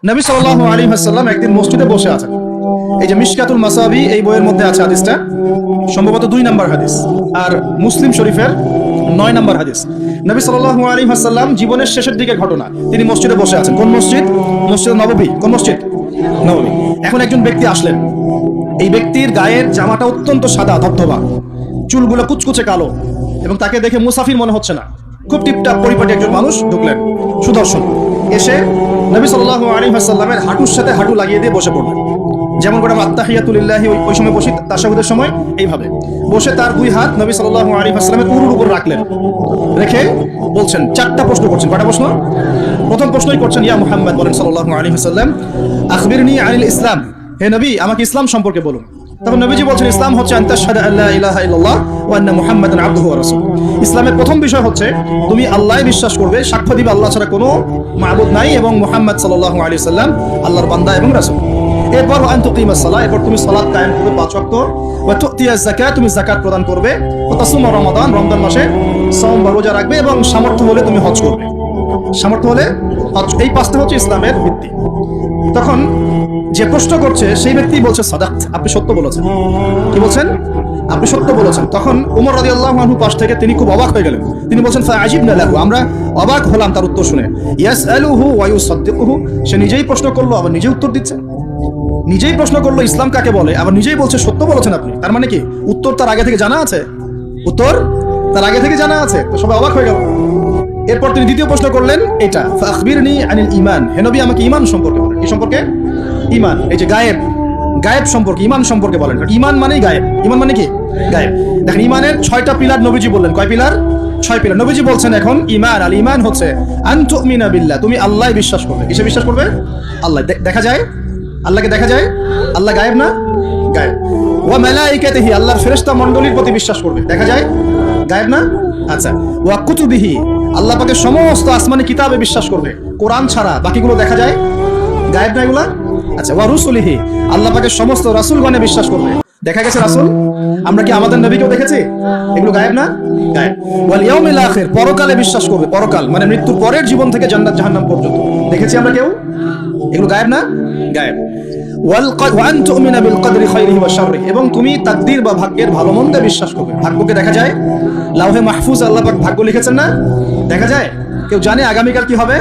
নবী সাল্লাল্লাহু আলাইহি ওয়াসাল্লাম একদিন মসজিদে বসে আছেন। এই যে মিশকাতুল মাসাবি এই বইয়ের মধ্যে আছে হাদিসটা, সম্ভবত 2 নম্বর হাদিস, আর মুসলিম শরীফের 9 নম্বর হাদিস। নবী সাল্লাল্লাহু আলাইহি ওয়াসাল্লাম জীবনের শেষের দিকে ঘটনা, তিনি মসজিদে বসে আছেন। কোন মসজিদ? মসজিদ নববী। কোন মসজিদ? নববী। এখন একজন ব্যক্তি আসলেন। এই ব্যক্তির গায়ের জামাটা অত্যন্ত সাদা ধবধবা, চুলগুলো কুচকুচে কালো, এবং তাকে দেখে মুসাফির মনে হচ্ছে না, খুব টিপটাপ পরিপাটি একজন মানুষ ঢুকলেন, সুদর্শন। এসে নবী সাল্লাল্লাহু আলাইহি ওয়াসাল্লামের হাঁটুর সাথে হাঁটু লাগিয়ে দিয়ে বসে পড়লেন। যেমন করে আমরা আত্তাহিয়াতু লিল্লাহি ওই সময় বসি, তাশাহুদের সময় এইভাবে বসে তার 2 হাত নবী সাল্লাল্লাহু আলাইহি ওয়াসাল্লামের উরুর উপর রাখলেন। রেখে বলছেন, 4টা প্রশ্ন করছেন। কয়টা প্রশ্ন? প্রথম প্রশ্নই করছেন, ইয়া মুহাম্মদ, বলেন সাল্লাল্লাহু আলাইহি ওয়াসাল্লাম, আখবিরনি আনিল ইসলাম, হে নবী আমাকে ইসলাম সম্পর্কে বলুন। তখন নবীজি বলছেন, ইসলাম হচ্ছে আন তাশহাদু আল্লা ইলাহা ইল্লাল্লাহ ওয়া আন্না মুহাম্মাদান আবদুহু ওয়া রাসূলুহু। ইসলামের প্রথম বিষয় হচ্ছে তুমি আল্লাহই বিশ্বাস করবে, সাক্ষ্য দিবে আল্লাহ ছাড়া কোনো মাবুদ নাই, এবং মুহাম্মদ সাল্লাল্লাহু আলাইহি ওয়াসাল্লাম আল্লাহর বান্দা এবং রাসূল। এরপর আন তুকিমাস সালাহ, এরপর তুমি সালাত কায়েম করবে 5 ওয়াক্ত, ওয়া তুতিয়াজ যাকাত, তুমি যাকাত প্রদান করবে, ওয়া তাসুমু রমাদান, রমজান মাসে সাওম বা রোজা রাখবে, এবং সামর্থ্য হলে তুমি হজ করবে। সামর্থ্য হলে হজ। এই 5টা হচ্ছে ইসলামের ভিত্তি। তখন যে প্রশ্ন করছে সেই ব্যক্তি বলছে, সাদাক্ত, আপনি সত্য বলেছেন। কি বলছেন? আপনি সত্য বলেছেন। তখন উমর রাদিয়াল্লাহু আনহু পাশ থেকে তিনি খুব অবাক হয়ে গেলেন। তিনি বলছেন, ফাআজিবনা লাহু, আমরা অবাক হলাম তার উত্তর শুনে। ইয়াসআলুহু ওয়া ইউসাদ্দিকুহু, সে নিজেই প্রশ্ন করলো আবার নিজেই উত্তর দিচ্ছে। নিজেই প্রশ্ন করলো ইসলাম কাকে বলে, আবার নিজেই বলছে সত্য বলেছেন আপনি। তার মানে কি উত্তর তার আগে থেকে জানা আছে? উত্তর তার আগে থেকে জানা আছে। তো সবাই অবাক হয়ে গেল। এরপর তিনি দ্বিতীয় প্রশ্ন করলেন, এটা ফাখবিরনি আনিল ঈমান, হে নবী আমাকে ঈমান সম্পর্কে বলেন। কি সম্পর্কে? ঈমান। এই যে গায়েব, গায়েব সম্পর্কে, ঈমান সম্পর্কে বলেন। ঈমান মানেই গায়েব। ঈমান মানে কি? গায়েব। দেখেন, ঈমানের 6টা পিলার নবীজি বললেন। কয় পিলার? 6 পিলার নবীজি বলছেন। এখন ঈমান, আল ঈমান হচ্ছে আন তুমিনা বিল্লাহ, তুমি আল্লাহ বিশ্বাস করবে। কিসে বিশ্বাস করবে? আল্লাহ। দেখা যায়? আল্লাহকে দেখা যায়? আল্লাহ গায়েব না? গায়েব। ওয়া মালাইকাতিহি, আল্লাহর ফেরেশতা মণ্ডলীর প্রতি বিশ্বাস করবে। দেখা যায়? গায়েব না? আচ্ছা। ওয়া কুতুবিহি, আল্লাহ পাকের সমস্ত আসমানি কিতাবে বিশ্বাস করবে, কোরআন ছাড়া বাকিগুলো দেখা যায়? গায়েব না এগুলা? আচ্ছা। ওয়া রুসুলিহি, আল্লাহ পাকের সমস্ত রাসূলগণে বিশ্বাস করবে। দেখা গেছে রাসূল? আমরা কি আমাদের নবীকেও দেখেছি? এগুলো গায়েব না? গায়েব। ওয়াল ইয়াউমিল আখির, পরকালে বিশ্বাস করবে। পরকাল মানে মৃত্যুর পরের জীবন থেকে জান্নাত জাহান্নাম পর্যন্ত। দেখেছি আমরা কেউ? এগুলো গায়েব না? গায়েব। ওয়া আন তুমিনা বিল কদরি খাইরিহি ওয়া শাররিহি, এবং তুমি তাকদীর বা ভাগ্যের ভালো মন্দে বিশ্বাস করবে। ভাগ্যকে দেখা যায়? লাউহে মাহফুজ আল্লাহ পাক ভাগ্য লিখেছেন না? দেখা যায়? কেউ জানে আগামীকাল কি হবে?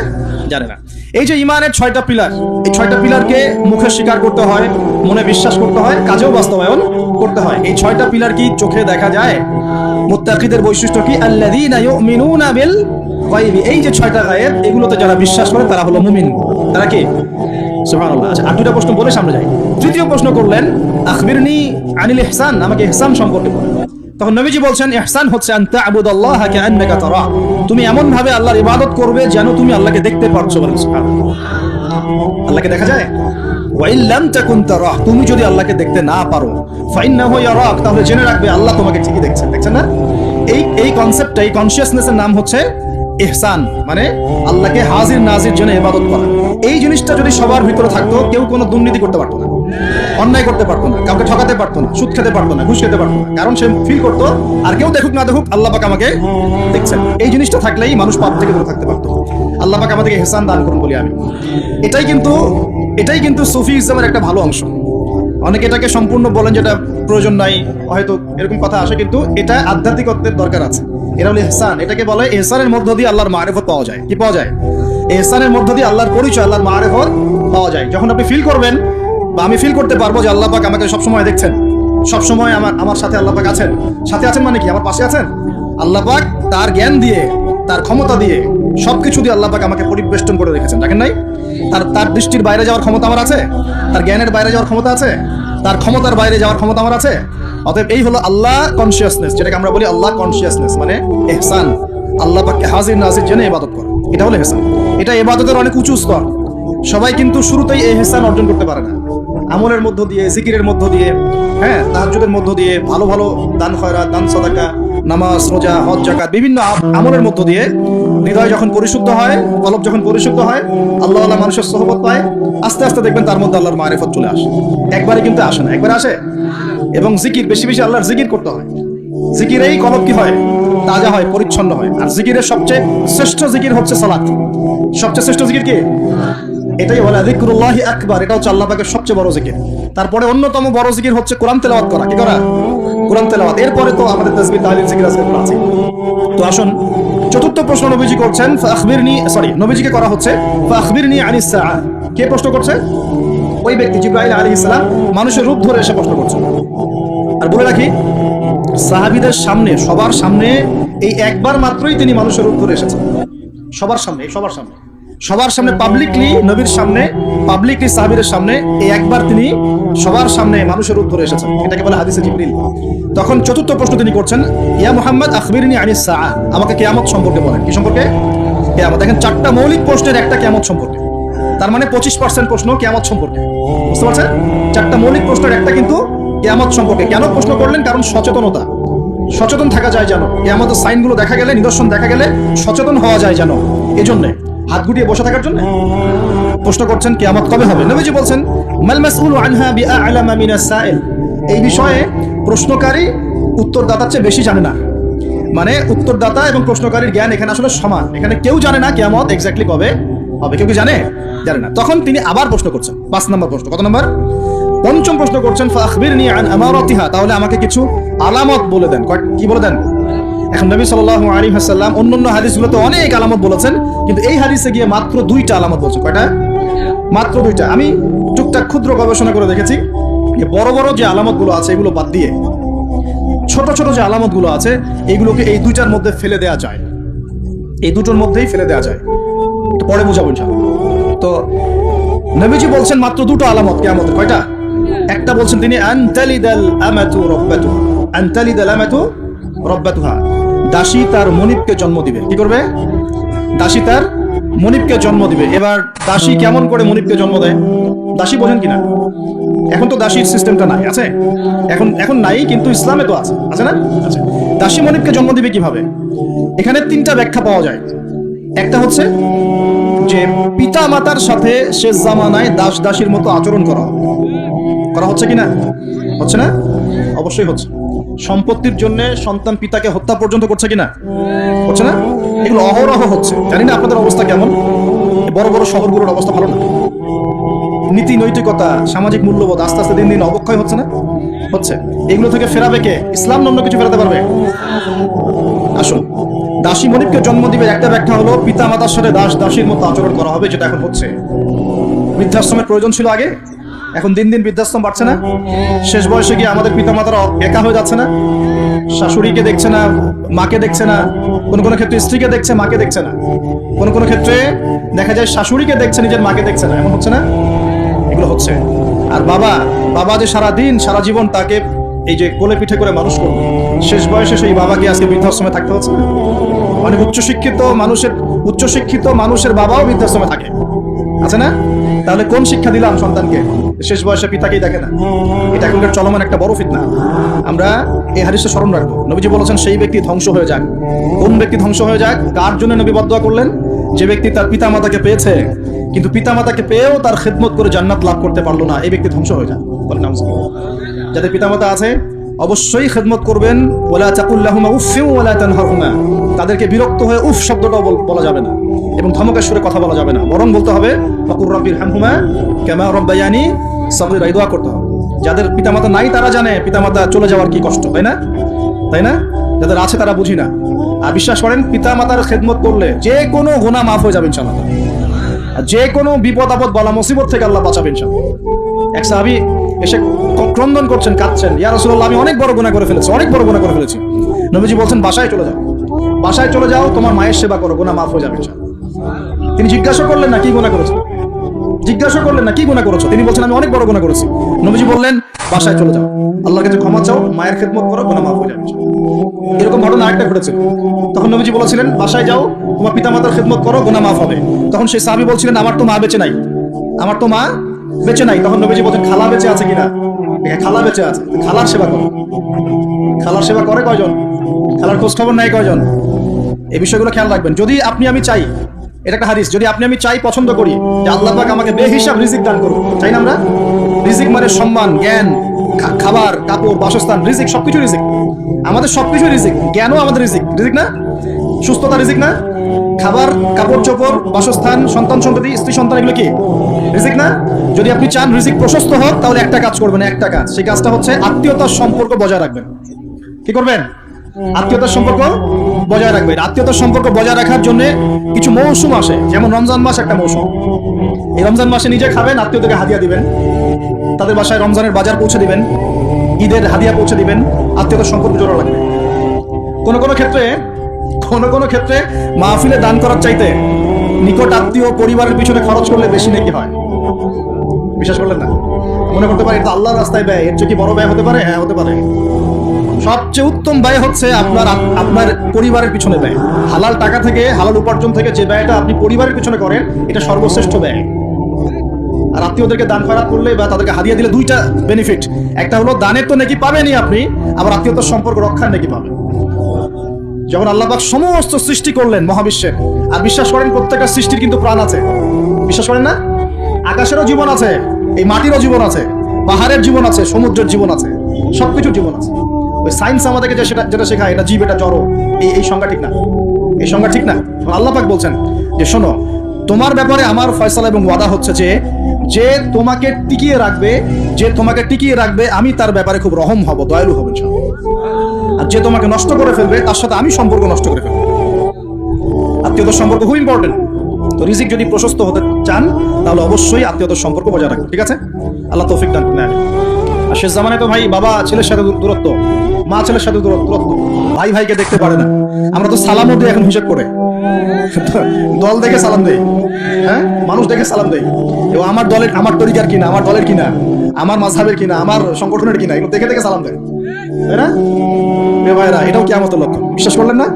জানে না। এই যে ঈমানের 6টা পিলার, এই 6টা পিলারকে মুখে স্বীকার করতে হয়, মনে বিশ্বাস করতে হয়, কাজেও বাস্তবায়ন করতে হয়। এই 6টা পিলার কি চোখে দেখা যায়? মুত্তাকিদের বৈশিষ্ট্য কি? আল্লাযীনা ইউমিনুনা বিল গায়বি, এই যে 6টা গায়েব, এগুলোতে যারা বিশ্বাস করে তারা হলো মুমিন। তারা কি? সুবহানাল্লাহ। আচ্ছা, আর 2টা প্রশ্ন বলে সামনে যাই। তৃতীয় প্রশ্ন করলেন, আখবিরনি আনিল ইহসান, আমাকে ইহসান সম্পর্কে বলুন। তখন নবীজি বলছেন, ইহসান হচ্ছে আন তা'বুদাল্লাহা কাআন্নাকা তারা, তুমি এমন ভাবে আল্লাহর ইবাদত করবে যেন তুমি আল্লাহকে দেখতে পারছো। বলেন সুবহানাল্লাহ। আল্লাহকে দেখা যায়? ওয়া ইন লাম তাকুন তারা, তুমি যদি আল্লাহকে দেখতে না পারো, ফাইন্নাহু ইয়ারাক, তাহলে জেনে রাখবে আল্লাহ তোমাকে ঠিকই দেখছেন। দেখছেন না? এই কনসেপ্টটা, এই কনসিয়াসনেসের নাম হচ্ছে ইহসান, মানে আল্লাহকে হাজির নাজির জন্য ইবাদত করা। এই জিনিসটা যদি সবার ভিতরে থাকতো, কেউ কোনো দুর্নীতি করতে পারতো না, অন্যায় করতে পারতো না, কাউকে ঠকাতে পারতো না, সুদ খেতে পারতো না, ঘুষ খেতে পারতো না। কারণ সে ফিল করতো আর কেউ দেখুক না দেখুক আল্লাহ পাক আমাকে দেখছেন। এই জিনিসটা থাকলেই মানুষ পাপ থেকে দূরে থাকতে পারতো। আল্লাহ পাক আমাদেরকে ইহসান দান করুন বলি আমি। এটাই কিন্তু সুফিজমের একটা ভালো অংশ। অনেকে এটাকে সম্পূর্ণ বলেন যেটা প্রয়োজন নাই, হয়তো এরকম কথা আসে, কিন্তু এটা আধ্যাত্মিকত্বের দরকার আছে। এটা হলো ইহসান। এটাকে বলে ইহসানের মধ্য দিয়ে আল্লাহর মারিফত পাওয়া যায়। কি পাওয়া যায়? ইহসানের মধ্য দিয়ে আল্লাহর পরিচয়, আল্লাহর মারিফত পাওয়া যায়। যখন আপনি ফিল করবেন, বা আমি ফিল করতে পারবো যে আল্লাহ পাক আমাকে সবসময় দেখছেন, সবসময় আমার সাথে আল্লাহ পাক আছেন। সাথে আছেন মানে কি? আমার পাশে আছেন। আল্লাহ পাক তার জ্ঞান দিয়ে, তার ক্ষমতা দিয়ে, সবকিছু দিয়ে আল্লাহ পাক আমাকে পরিবেষ্টন করে রেখেছেন। দেখেন নাই? তার দৃষ্টির বাইরে যাওয়ার ক্ষমতা আমার আছে, তার জ্ঞানের বাইরে যাওয়ার ক্ষমতা আছে, তার ক্ষমতার বাইরে যাওয়ার ক্ষমতা আমার আছে। অতএব এই হলো আল্লাহ কনসিয়াসনেস, যেটাকে আমরা বলি আল্লাহ কনসিয়াসনেস, মানে ইহসান। আল্লাহ পাককে হাজির নাজির জন্য ইবাদত করা, এটা হলো ইহসান। এটা ইবাদতের অনেক উঁচু স্তর। সবাই কিন্তু শুরুতেই এই ইহসান অর্জন করতে পারে না। আমলের মধ্য দিয়ে, জিকিরের মধ্য দিয়ে, হ্যাঁ, তাহাজ্জুদের মধ্য দিয়ে, ভালো ভালো দান খয়রাত, দান সাদাকা, নামাজ, রোজা, হজ, যাকাত, বিভিন্ন আমলের মধ্য দিয়ে হৃদয় যখন পরিশুদ্ধ হয়, কলব যখন পরিশুদ্ধ হয়, আল্লাহ আল্লাহ মানুষের সোহবত পায়, আস্তে আস্তে দেখবেন তার মধ্যে আল্লাহর মারিফত চলে আসে। একবারে কিন্তু আসে না, একবারে আসে। এবং জিকির, বেশি বেশি আল্লাহর জিকির করতে হয়। জিকিরেই কলব কি হয়? তাজা হয়, পরিচ্ছন্ন হয়। আর জিকিরের সবচেয়ে শ্রেষ্ঠ জিকির হচ্ছে সালাত। সবচেয়ে শ্রেষ্ঠ জিকির কি? এটাই বলে যিকরুল্লাহি আকবার, এটা হচ্ছে আল্লাহ পাকের সবচেয়ে বড় জিকির। তারপরে অন্যতম বড় জিকির হচ্ছে কোরআন তেলাওয়াত করা। কি করা? কোরআন তেলাওয়াত। এরপরে তো আমাদের তাসবিহ তাহলিল জিকির আছে। তো আসুন, চতুর্থ প্রশ্ন নবীজি করছেন, নবীজিকে করা হচ্ছে ফাখবিরনি আনিস সাআ। কে প্রশ্ন করছে? ওই ব্যক্তি জিবরাইল আলাইহিস সালাম মানুষের রূপ ধরে এসে প্রশ্ন করছেন। আর বলে রাখি, সাহাবীদের সামনে, সবার সামনে এই একবার মাত্রই তিনি মানুষের রূপ ধরে এসেছেন। সবার সামনে পাবলিকলি, নবীর সামনে পাবলিকলি, সাহাবীদের সামনে এই একবার তিনি সবার সামনে মানুষের রূপ ধরে এসেছেন। এটাকে বলে হাদিসে জিবরিল। তখন চতুর্থ প্রশ্ন তিনি করছেন, ইয়া মুহাম্মদ আখবিরনি আনিস সাআ, আমাকে কিয়ামত সম্পর্কে বলেন। কি সম্পর্কে? কিয়ামত। দেখেন, চারটা মৌলিক প্রশ্নের একটা কিয়ামত সম্পর্কে, তার মানে 25% প্রশ্ন কিয়ামত সম্পর্কে। বুঝতে পারছেন? চারটা মৌলিক প্রশ্নের একটা কিন্তু কিয়ামত সম্পর্কে। কেন প্রশ্ন করলেন? কারণ সচেতন থাকা যায় যেন, কিয়ামতের সাইনগুলো দেখা গেলে, নিদর্শন দেখা গেলে সচেতন হওয়া যায় যেন, এজন্য হাত গুটিয়ে বসে থাকার জন্য প্রশ্ন করছেন কিয়ামত কবে হবে। নবীজি বলছেন, মাল মাসউলু আনহা বিআ'লামা মিনাস সাইল, এই বিষয়ে প্রশ্নকারী উত্তরদাতার চেয়ে বেশি জানে না। মানে উত্তরদাতা এবং প্রশ্নকারীর জ্ঞান এখানে আসলে সমান। এখানে কেউ জানে না কিয়ামত এক্স্যাক্টলি কবে হবে। কেউ কি জানে? জানে না। তখন তিনি আবার প্রশ্ন করছেন, 5 নম্বর প্রশ্ন। কত নম্বর? পঞ্চম প্রশ্ন করছেন, ফাখবিরনি আন আমারাতিহা, তাহলে আমাকে কিছু আলামত বলে দেন। কি বলে দেন? এখন নবী সাল্লাল্লাহু আলাইহি ওয়াসাল্লাম অন্যান্য হাদিসগুলোতে অনেক আলামত বলেছেন, কিন্তু এই হাদিসে গিয়ে মাত্র 2টা আলামত বলছেন। কয়টা? মাত্র 2টা। আমি টুকটাক ক্ষুদ্র গবেষণা করে দেখেছি, বড় বড় যে আলামতগুলো আছে এগুলো বাদ দিয়ে ছোট ছোট যে আলামতগুলো আছে এইগুলোকে এই 2টার মধ্যে ফেলে দেওয়া যায়। এই দুটোর মধ্যেই ফেলে দেওয়া যায়। তো পরে বুঝাবো ইনশাআল্লাহ। তো নবীজি বলছেন মাত্র 2টো আলামত কিয়ামতের। কয়টা? একটা বলছেন তিনি, আনতালিদাল আমাতু রাব্বাতুহা, আনতালিদাল আমাতু রাব্বাতুহা, দাসী তার মনিবকে জন্ম দিবে। কি করবে? দাসী তার মনিবকে জন্ম দিবে। এবার দাসী কেমন করে মনিবকে জন্ম দেয়? দাসী বোঝেন কিনা? এখন তো দাসীর সিস্টেমটা নাই, আছে? এখন নাই, কিন্তু ইসলামে তো আছে না? আচ্ছা, দাসী মনিবকে জন্ম দিবে কিভাবে? এখানে 3টা ব্যাখ্যা পাওয়া যায়। একটা হচ্ছে যে পিতা মাতার সাথে শেষ জামানায় দাস দাসীর মতো আচরণ করা হচ্ছে কিনা? হচ্ছে না? অবশ্যই হচ্ছে। সম্পত্তির জন্য সন্তান পিতাকে হত্যা পর্যন্ত করছে কিনা? হচ্ছে না? এগুলো অহরহ হচ্ছে। জানি না আপনাদের অবস্থা কেমন। বড় বড় শহরগুলোর অবস্থা ভালো না। নীতি নৈতিকতা, সামাজিক মূল্যবোধ আস্তে আস্তে দিন দিন অবক্ষয় হচ্ছে না? হচ্ছে। এগুলো থেকে ফেরাবে কে? ইসলাম অন্য কিছু ফেরাতে পারবে? আসুন, দাসী মনিবকে জন্ম দিবে একটা ব্যাখ্যা হলো পিতা মাতার সাথে দাস দাসীর মতো আচরণ করা হবে, যেটা এখন হচ্ছে। বৃদ্ধাশ্রমের প্রয়োজন ছিল আগে, এখন দিন দিন বৃদ্ধাশ্রম বাড়ছে না? শেষ বয়সে গিয়ে আমাদের পিতা মাতারা একা হয়ে যাচ্ছে না? শাশুড়িকে দেখছে না, মাকে দেখছে না, কোন কোন ক্ষেত্রে স্ত্রীকে দেখছে, মাকে দেখছে না, কোন কোন ক্ষেত্রে দেখা যায় শাশুড়িকে দেখছে, নিজের মাকে দেখছে না। এমন হচ্ছে না? এগুলো হচ্ছে। আর বাবা যে সারাদিন সারা জীবন তাকে এই যে কোলে পিঠে করে মানুষ করবে, শেষ বয়সে সেই বাবাকে আজকে বৃদ্ধাশ্রমে থাকতে হচ্ছে। অনেক উচ্চশিক্ষিত মানুষের বাবাও বৃদ্ধাশ্রমে থাকে, আছে না? তাহলে কোন শিক্ষা দিলাম সন্তানকে? শেষ বয়সে পিতাকেই দেখে না। এটা এখনকার চলমান একটা বড় ফিতনা। আমরা এই হাদিসটা স্মরণ রাখবো। নবীজি বলেছেন সেই ব্যক্তি ধ্বংস হয়ে যাক। কোন ব্যক্তি ধ্বংস হয়ে যাক? কার জন্য নবী বদদোয়া করলেন? যে ব্যক্তি তার পিতা মাতাকে পেয়েছে, কিন্তু পিতা মাতাকে পেয়েও তার খেদমত করে জান্নাত লাভ করতে পারলো না, এই ব্যক্তি ধ্বংস হয়ে যাক। যাদের পিতা মাতা আছে অবশ্যই খেদমত করবেন। ওয়ালা তাকুল লাহুমা উফফিন ওয়ালা তানহারহুমা, তাদেরকে বিরক্ত হয়ে উফ শব্দটাও বলা যাবে না এবং ধমকের সুরে কথা বলা যাবে না, বরং বলতে হবে ফাকুর রাব্বিরহামহুমা কামা রাব্বায়ানি সাগীরা, দোয়া করতে হবে। যাদের পিতামাতা নাই তারা জানে পিতামাতা চলে যাওয়ার কি কষ্ট, তাই না? যাদের আছে তারা বুঝি না। আর বিশ্বাস করেন, পিতামাতার খেদমত করলে যে কোনো গুনাহ মাফ হয়ে যাবে ইনশাআল্লাহ। যে কোনো বিপদ আপদ বলা মুসিবত থেকে আল্লাহ বাঁচাবেন ইনশাআল্লাহ। এক সাহাবী এসে ক্রন্দন করছেন, কাঁদছেন, ইয়া রাসূলুল্লাহ আমি অনেক বড় গুনাহ করে ফেলেছি। নবীজি বলছেন বাসায় চলে যাও, তোমার মায়ের সেবা করো, গুনাহ মাফ হয়ে যাবে ইনশাআল্লাহ। তিনি জিজ্ঞাসা করলেন না কি গুনাহ করেছো? তিনি বলছেন আমি অনেক বড় গুনাহ করেছি। নবীজি বললেন বাসায় চলে যাও, আল্লাহর কাছে ক্ষমা চাও, মায়ের খেদমত করো, গুনাহ মাফ হয়ে যাবে। এরকম ঘটনা আরেকটা ঘটেছিল। তখন নবীজি বলেছিলেন বাসায় যাও, তোমার পিতামাতার খেদমত করো, গুনাহ মাফ হবে। তখন সেই সাহাবী বলছিলেন আমার তো মা বেঁচে নাই। তখন নবীজি বলছেন খালা বেঁচে আছে কিনা? খালা বেঁচে আছে, খালার সেবা করো। খালার সেবা করে কয়জন? খালার খোঁজ খবর নেয় কয়জন? এই বিষয়গুলো খেয়াল রাখবেন। যদি আমি চাই, এটা একটা হাদিস, যদি আমি চাই, পছন্দ করি যে আল্লাহ পাক আমাকে বেহিসাব রিজিক দান করুন, চাই না আমরা? রিজিক মানে সম্মান, জ্ঞান, খাবার, কাপড়, বাসস্থান, রিজিক, সবকিছু রিজিক। আমাদের সবকিছু রিজিক। জ্ঞানও আমাদের রিজিক না? সুস্থতা রিজিক না? খাবার, কাপড় চোপড়, বাসস্থান, সন্তান সন্ততি, স্ত্রী সন্তান, এগুলো কি রিজিক না? যদি আপনি চান রিজিক প্রশস্ত হোক, তাহলে একটা কাজ করবেন, একটা কাজ। সেই কাজটা হচ্ছে আত্মীয়তার সম্পর্ক বজায় রাখবেন। কি করবেন? আত্মীয়তার সম্পর্ক বজায় রাখবেন। আত্মীয়তার সম্পর্ক বজায় রাখার জন্য কিছু মৌসুম আসে, যেমন রমজান মাস একটা মৌসুম। এই রমজান মাসে নিজে খাবেন, আত্মীয়দেরকে হাদিয়া দিবেন, তাদের বাসায় রমজানের বাজার পৌঁছে দিবেন, ঈদের হাদিয়া পৌঁছে দিবেন, আত্মীয়তার সম্পর্ক জোড়া লাগবে। কোন কোনো ক্ষেত্রে মাহফিলে দান করার চাইতে নিকট আত্মীয় পরিবারের পিছনে খরচ করলে বেশি নেকি হয়। বিশ্বাস করলেন না? মনে করতে পারে এটা আল্লাহর রাস্তায় ব্যয়, এর চেয়ে কি বড় ব্যয় হতে পারে? হ্যাঁ, হতে পারে। সবচেয়ে উত্তম ব্যয় হচ্ছে আপনার পরিবারের পিছনে ব্যয়। হালাল টাকা থেকে, হালাল উপার্জন থেকে যে ব্যয়টা আপনি পরিবারের পিছনে করেন, এটা সর্বশ্রেষ্ঠ ব্যয়। আর আত্মীয়দেরকে দান খয়রাত করলে বা তাদেরকে হাদিয়া দিলে দুইটা বেনিফিট। একটা হলো দানের তো নেকি পাবেনই আপনি, আবার আত্মীয়তার সম্পর্ক রক্ষার নেকি পাবেন। যখন আল্লাহ পাক সমস্ত সৃষ্টি করলেন মহাবিশ্বের, আর বিশ্বাস করেন প্রত্যেকটা সৃষ্টির কিন্তু প্রাণ আছে, বিশ্বাস করেন না? আকাশেরও জীবন আছে, এই মাটিরও জীবন আছে, পাহাড়ের জীবন আছে, সমুদ্রের জীবন আছে, সবকিছুর জীবন আছে। ওই সায়েন্স আমাদেরকে যেটা শেখায়, এটা জীব, এটা জড়, এই সংজ্ঞা ঠিক না, এই সংজ্ঞা ঠিক না। আল্লাহ পাক বলছেন যে শোনো, তোমার ব্যাপারে আমার ফয়সালা এবং ওয়াদা হচ্ছে যে তোমাকে টিকিয়ে রাখবে আমি তার ব্যাপারে খুব রহম হব, দয়ালু হব ইনশাআল্লাহ। আর যে তোমাকে নষ্ট করে ফেলবে তার সাথে আমি সম্পর্ক নষ্ট করে ফেলবো। আত্মীয়তার সম্পর্ক খুব ইম্পর্টেন্ট। তো রিজিক যদি প্রশস্ত হতে চান, তাহলে অবশ্যই আত্মীয়তার সম্পর্ক বজায় রাখবেন। ঠিক আছে? আল্লাহ তৌফিক দান করেন। আর শেষ জামানায় তো ভাই বাবা ছেলের সাথে দূরত্ব, মা ছেলের সাথে দূরত্ব, ভাই ভাইকে দেখতে পারে না। আমরা তো সালামও দিই এখন হিসেব করে, দল দেখে সালাম দেই, হ্যাঁ, মানুষ দেখে সালাম দেই। এবং আমার তরিকার কিনা, আমার দলের কিনা, আমার মাযহাবের কিনা, আমার সংগঠনের কিনা, এগুলো দেখে দেখে সালাম দেয়, তাই না? ভাইরা, এটাও কিয়ামতের লক্ষণ। বিশ্বাস করলেন না?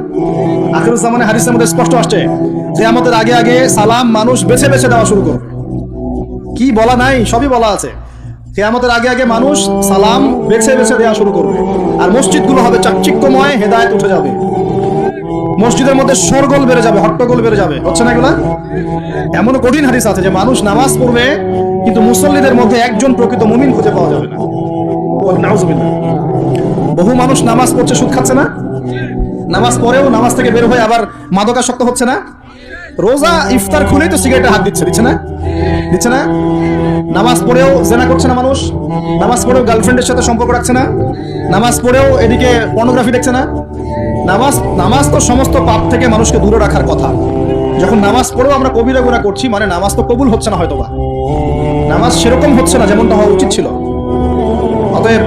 আখিরুজ জামানে হাদিসের মধ্যে স্পষ্ট আসছে যে আমাদের আগে আগে সালাম মানুষ বেছে বেছে দেওয়া শুরু করবে। কি বলা নাই, সবই বলা আছে। কিয়ামতের আগে আগে মানুষ সালাম বেছে বেছে দেওয়া শুরু করবে, আর মসজিদগুলো হবে চাকচিক্যময়, হেদায়েত উঠে যাবে, মসজিদের মধ্যে শোরগোল বেড়ে যাবে, হট্টগোল বেড়ে যাবে। হচ্ছে না এগুলা? এমন কঠিন হাদিস আছে যে মানুষ নামাজ পড়বে, কিন্তু মুসল্লিদের মধ্যে একজন প্রকৃত মুমিন খুঁজে পাওয়া যাবে না। নাউজুবিল্লাহ। বহু মানুষ নামাজ পড়ছে, সুদ খাচ্ছে না, নামাজ পড়েও নামাজ থেকে বের হয়ে আবার মাদকাসক্ত হচ্ছে না, রোজা ইফতার খুলেই তো সিগারেটে হাত দিচ্ছে না? নামাজ পড়েও জেনা করছে না মানুষ, নামাজ পড়েও গার্লফ্রেন্ডের সাথে সম্পর্ক রাখছে না, নামাজ পড়েও এদিকে পর্নোগ্রাফি দেখছে না। নামাজ তো সমস্ত পাপ থেকে মানুষকে দূরে রাখার কথা। যখন নামাজ পড়েও আমরা কবিরা গুনাহ করছি, মানে নামাজ তো কবুল হচ্ছে না, হয়তোবা নামাজ সেরকম হচ্ছে না যেমনটা হওয়া উচিত ছিল। অতএব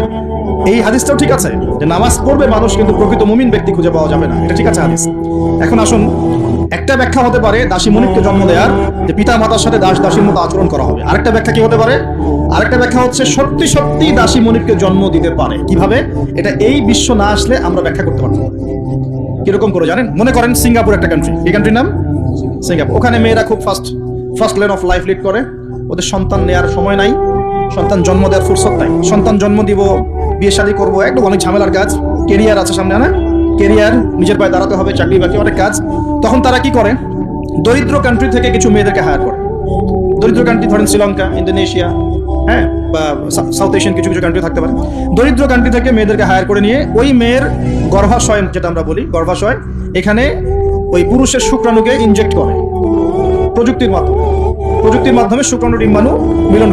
এই হাদিসটাও ঠিক আছে যে নামাজ পড়বে মানুষ, কিন্তু প্রকৃত মুমিন ব্যক্তি খুঁজে পাওয়া যাবে না। এটা ঠিক আছে হাদিস। এখন আসুন, একটা ব্যাখ্যা হতে পারে দাসী মনিককে জন্ম দেওয়ার, যে পিতা মাতার সাথে দাসীর মতো আচরণ করা হবে। আরেকটা ব্যাখ্যা কি হতে পারে? আরেকটা ব্যাখ্যা হচ্ছে সত্যি সত্যি দাসী মনিককে জন্ম দিতে পারে। কিভাবে? এটা এই বিশ্ব না আসলে আমরা ব্যাখ্যা করতে পারবো। কিরকম করে জানেন? মনে করেন সিঙ্গাপুর একটা কান্ট্রি, এই কান্ট্রির নাম সিঙ্গাপুর। ওখানে মেয়েরা খুব first line of life lead করে, ওদের সন্তান নেওয়ার সময় নাই, সন্তান জন্ম দেওয়ার ফুরসত নাই। সন্তান জন্ম দিব, বিয়ে শাদী করবো, একদম অনেক ঝামেলার কাজ, কেরিয়ার আছে সামনে, না কেরিয়ার, নিজের পায়ে দাঁড়াতে হবে, চাকরি বাকরি, অনেক কাজ। তখন তারা কি করে? দরিদ্র কান্ট্রি থেকে কিছু মেয়েদেরকে হায়ার করে। দরিদ্র কান্ট্রি ধরেন শ্রীলঙ্কা, ইন্দোনেশিয়া, হ্যাঁ, বা সাউথ এশিয়ান কিছু কান্ট্রি থাকতে পারে। দরিদ্র কান্ট্রি থেকে মেয়েদেরকে হায়ার করে নিয়ে ওই মেয়ের গর্ভাশয়, যেটা আমরা বলি গর্ভাশয়, এখানে ওই পুরুষের শুক্রাণুকে ইনজেক্ট করে প্রযুক্তির মাধ্যমে শুক্রাণু ডিম্বাণু মিলন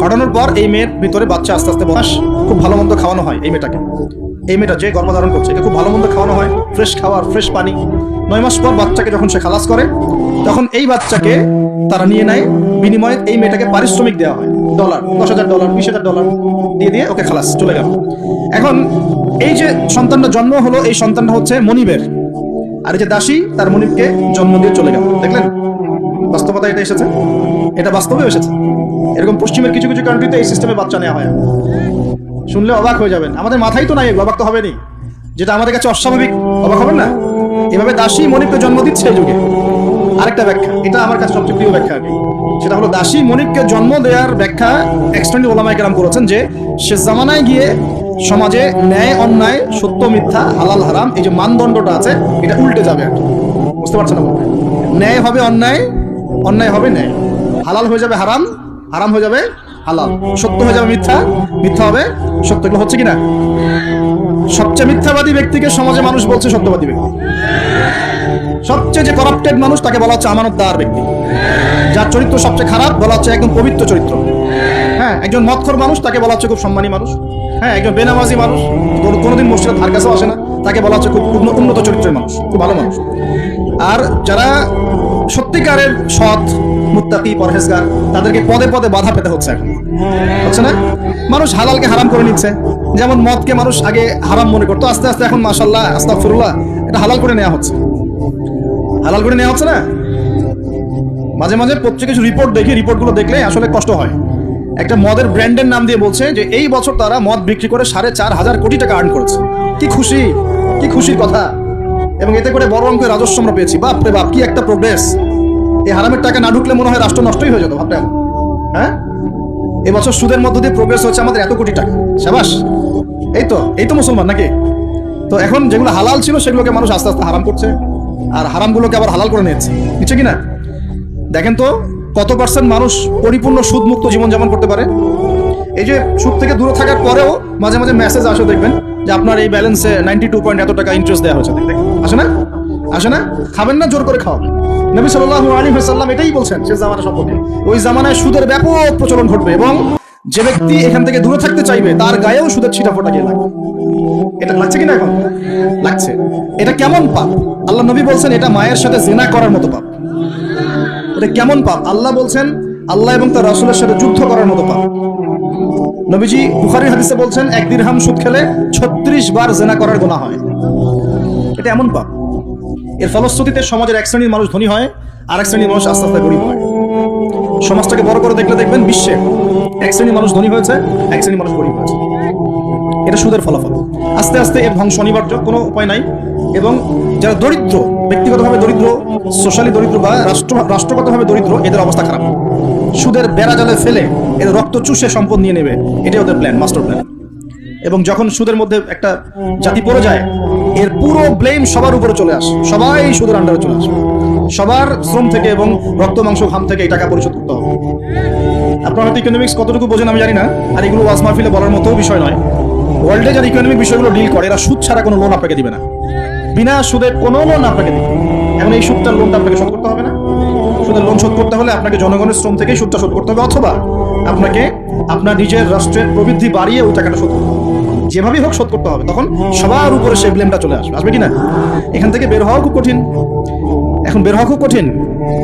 ঘটানোর পর এই মেয়ের ভিতরে বাচ্চা আস্তে আস্তে বয়স, খুব ভালো মন্দ খাওয়ানো হয় এই মেয়েটা যে গর্ভধারণ করছে, একে খুব ভালো মন্দ খাওয়ানো হয়, ফ্রেশ খাবার, ফ্রেশ পানি। 9 মাস পর বাচ্চাকে যখন সে খালাস করে, তখন এই বাচ্চাকে তারা নিয়ে নেয়, বিনিময়ে এই মেয়েটাকে পারিশ্রমিক দেওয়া হয়, $10,000, $20,000 দিয়ে ওকে খালাস, চলে গেল। এখন এই যে সন্তানটা জন্ম হলো, এই সন্তানটা হচ্ছে মনিবের, আর এই যে দাসী তার মনিবকে জন্ম দিয়ে চলে গেল। দেখলেন বাস্তবতা? এটা এসেছে, এটা বাস্তবে এসেছে। এরকম পশ্চিমের কিছু কিছু কান্ট্রিতে এই সিস্টেমে বাচ্চা নেওয়া হয়। শুনলে অবাক হয়ে যাবেন, আমাদের মাথায় তো নাই, অবাক তো হবেনি, যেটা আমাদের কাছে অস্বাভাবিক, অবাক হবেন না? এভাবে দাসী মনিবকে জন্ম দিচ্ছে এই যুগে। আরেকটা ব্যাখ্যা, এটা আমার কাছে সবচেয়ে প্রিয় ব্যাখ্যা, সেটা হলো দাসী মনিবকে জন্ম দেওয়ার ব্যাখ্যা এক্সটেন্ডেড ওলামায়ে কেরাম করেছেন যে শেষ জামানায় গিয়ে সমাজে ন্যায় অন্যায়, সত্য মিথ্যা, হালাল হারাম, এই যে মানদণ্ডটা আছে, এটা উল্টে যাবে আর কি। বুঝতে পারছেন না? ন্যায় হবে অন্যায়, অন্যায় হবে ন্যায়, হালাল হয়ে যাবে হারাম, হারাম হয়ে যাবে হালাল, সত্য হয়ে যাবে মিথ্যা, মিথ্যা হবে সত্য। এগুলো হচ্ছে কিনা? সবচেয়ে মিথ্যাবাদী ব্যক্তিকে সমাজে মানুষ বলছে সত্যবাদী ব্যক্তি। সবচেয়ে যে করাপ্টেড মানুষ তাকে বলা হচ্ছে আমানতদার ব্যক্তি। যার চরিত্র সবচেয়ে খারাপ বলা হচ্ছে একদম পবিত্র চরিত্র। হ্যাঁ, একজন মদখোর মানুষ তাকে বলা হচ্ছে খুব সম্মানী মানুষ। হ্যাঁ, একজন বেনামাজি মানুষ কোনোদিন মসজিদের ধার কাছেও আসে না, তাকে বলা হচ্ছে খুব উন্নত চরিত্রের মানুষ, খুব ভালো মানুষ। আর যারা সত্যিকারের সৎ, মুত্তাকি, পরহেজগার, তাদেরকে পদে পদে বাধা পেতে হচ্ছে এখন, হচ্ছে না? মানুষ হালালকে হারাম করে নিচ্ছে। যেমন মদকে মানুষ আগে হারাম মনে করতো, আস্তে আস্তে এখন মাশাআল্লাহ আস্তাগফিরুল্লাহ এটা হালাল করে নেওয়া হচ্ছে। হালাল করে নেওয়া হচ্ছে না? মাঝে মাঝে পত্রিকা কিছু রিপোর্ট দেখি, রিপোর্টগুলো দেখলে আসলে কষ্ট হয়। একটা মদের ব্র্যান্ডের নাম দিয়ে বলছে যে এই বছর তারা মদ বিক্রি করে 4.5 কোটি টাকা আর্ন করেছে। কি খুশি, কি খুশির কথা। এবং এতে করে বড় অঙ্কের রাজস্ব আমরা পেয়েছি। বাপ রে বাপ, কি একটা প্রোগ্রেস। এই হারামের টাকা না ঢুকলে মনে হয় রাষ্ট্র নষ্টই হয়ে যেত, ভাবটা। হ্যাঁ, এবছর সুদের মধ্য দিয়ে প্রোগ্রেস হচ্ছে আমাদের এত কোটি টাকা। শাবাশ, এই তো মুসলমান নাকি? তো এখন যেগুলো হালাল ছিল সেগুলোকে মানুষ আস্তে আস্তে হারাম করছে, আর হারামগুলোকে আবার হালাল করে নিচ্ছে, নিচ্ছে কিনা? দেখেন তো কত পার্সেন্ট মানুষ পরিপূর্ণ সুদমুক্ত জীবনযাপন করতে পারে। এই যে সুদ থেকে দূরে থাকার পরেও মাঝে মাঝে মেসেজ আসে, দেখবেন যে আপনার এই ব্যালেন্সে 92 পয়েন্ট এত টাকা ইন্টারেস্ট দেওয়া হয়েছে। আসে না? আসে না? খাবেন না, জোর করে খাওয়াবেন। নবী সাল্লাল্লাহু আলাইহি ওয়াসাল্লাম এটাই বলছেন শেষ জামানা সম্পর্কে। ওই জামানায় সুদের ব্যাপক প্রচলন ঘটবে এবং যে ব্যক্তি এখান থেকে দূরে থাকতে চাইবে তার গায়েও সুদের ছিটাফোঁটা গিয়ে লাগবে। এটা লাগছে কিনা? এখন লাগছে। এটা কেমন পাপ? আল্লাহ নবী বলছেন এটা মায়ের সাথে জিনা করার মতো পাপ। এটা কেমন পাপ? আল্লাহ বলছেন আল্লাহ এবং তার রাসূলের সাথে যুদ্ধ করার মতো পাপ। নবীজি বুখারীর হাদিসে বলছেন 1 দিরহাম সুদ খেলে 36 বার জিনা করার গুনাহ হয়। এটা এমন পাপ। এর ফলশ্রুতিতে সমাজের এক শ্রেণীর মানুষ ধনী হয়, আর এক শ্রেণীর মানুষ আস্তে আস্তে গরিব হয়। সমাজটাকে বড় করে দেখলে দেখবেন বিশ্বে এক শ্রেণীর মানুষ ধনী হয়েছে, এক শ্রেণীর মানুষ গরিব হয়েছে। এটা সুদের ফলাফল। আস্তে আস্তে এর ধ্বংস অনিবার্য, কোনো উপায় নাই। এবং যারা দরিদ্র, ব্যক্তিগতভাবে দরিদ্র, সোশ্যালি দরিদ্র বা রাষ্ট্রগতভাবে দরিদ্র, এদের অবস্থা খারাপ। সুদের বেড়া জালে ফেলে এদের রক্ত চুষে সম্পদ নিয়ে নেবে, এটাই ওদের প্ল্যান, মাস্টার প্ল্যান। এবং যখন সুদের মধ্যে একটা জাতি পড়ে যায়, এর পুরো ব্লেম সবার উপরে চলে আসে, সবাই সুদের আন্ডারে চলে আসে। সবার শ্রম থেকে এবং রক্ত মাংস ঘাম থেকে এই টাকা পরিশোধ করতে হবে। আপনারা হয়তো ইকোনমিক্স কতটুকু বোঝেন আমি জানি না, আর এগুলো ওয়াজ মাহফিলে বলার মতো বিষয় নয়। ওয়ার্ল্ডে যারা ইকোনমিক বিষয়গুলো ডিল করে, এরা সুদ ছাড়া কোনো লোন আপনাকে দিবে না। বিনা সুদের কোনো লোন আপনাকে দিবে। এখন এই সুদটার লোনটা আপনাকে শোধ করতে হবে না? সুদের লোন শোধ করতে হলে আপনাকে জনগণের শ্রম থেকেই সুদটা শোধ করতে হবে, অথবা আপনাকে আপনার নিজের রাষ্ট্রের প্রবৃদ্ধি বাড়িয়ে ওই টাকাটা শোধ করতে হবে। যেভাবেই হোক শোধ করতে হবে। তখন সবার উপরে সেই ব্লেমটা চলে আসবে, আসবে কিনা? এখান থেকে বের হওয়া খুব কঠিন। এখন বের হওয়া খুব কঠিন।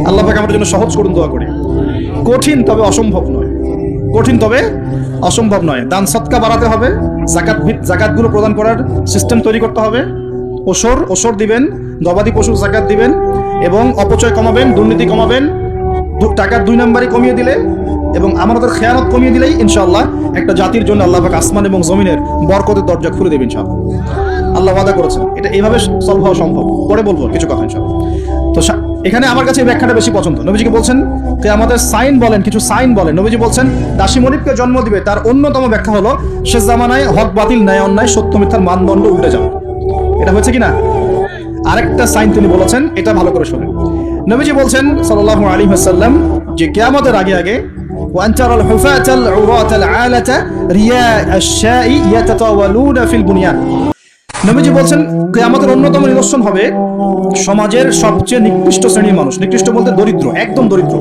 আল্লাহ পাক আমাদের জন্য সহজ করুন, দোয়া করি। কঠিন তবে অসম্ভব নয়, কঠিন তবে অসম্ভব নয়। দান সদকা বাড়াতে হবে, জাকাতগুলো প্রদান করার সিস্টেম তৈরি করতে হবে। ওসর দিবেন, গবাদি পশুর জাকাত দিবেন, এবং অপচয় কমাবেন, দুর্নীতি কমাবেন। টাকার 2 নাম্বারই কমিয়ে দিলে এবং আমাদের খেয়ানত কমিয়ে দিলেই ইনশাআল্লাহ একটা জাতির জন্য আল্লাহ পাক আসমান এবং জমিনের বরকতের দরজা খুলে দেবেন ইনশাআল্লাহ। আল্লাহ ওয়াদা করেছেন। এটা এইভাবে সলভ হওয়া সম্ভব। পরে বলবো কিছু কথা ইনশাআল্লাহ। তো এখানে আমার কাছে এই ব্যাখ্যাটা বেশি পছন্দ। নবীজিকে বলছেন যে আমাদের সাইন বলেন, কিছু সাইন বলেন। নবীজি বলছেন দাসী মনিবকে জন্ম দিবে, তার অন্যতম ব্যাখ্যা হলো শেষ জামানায় হক বাতিল, ন্যায় অন্যায়, সত্য মিথ্যার মানদণ্ড উল্টে যাবে। এটা হয়েছে কিনা? আরেকটা সাইন তিনি বলেছেন, এটা ভালো করে শোনেন। নবীজি বলছেন সাল্লাল্লাহু আলাইহি ওয়াসাল্লাম যে কিয়ামতের আগে আগে ওয়ানতারাল হুফাতাল উরাতাল আলাতা রিয়া আশ-শাই ইয়াতাতাওয়ালুনা ফিল বুনিয়ান। নবীজি বলছেন কিয়ামতের অন্যতম নিদর্শন হবে সমাজের সবচেয়ে নিকৃষ্ট শ্রেণীর মানুষ। নিকৃষ্ট বলতে দরিদ্র, একদম দরিদ্র,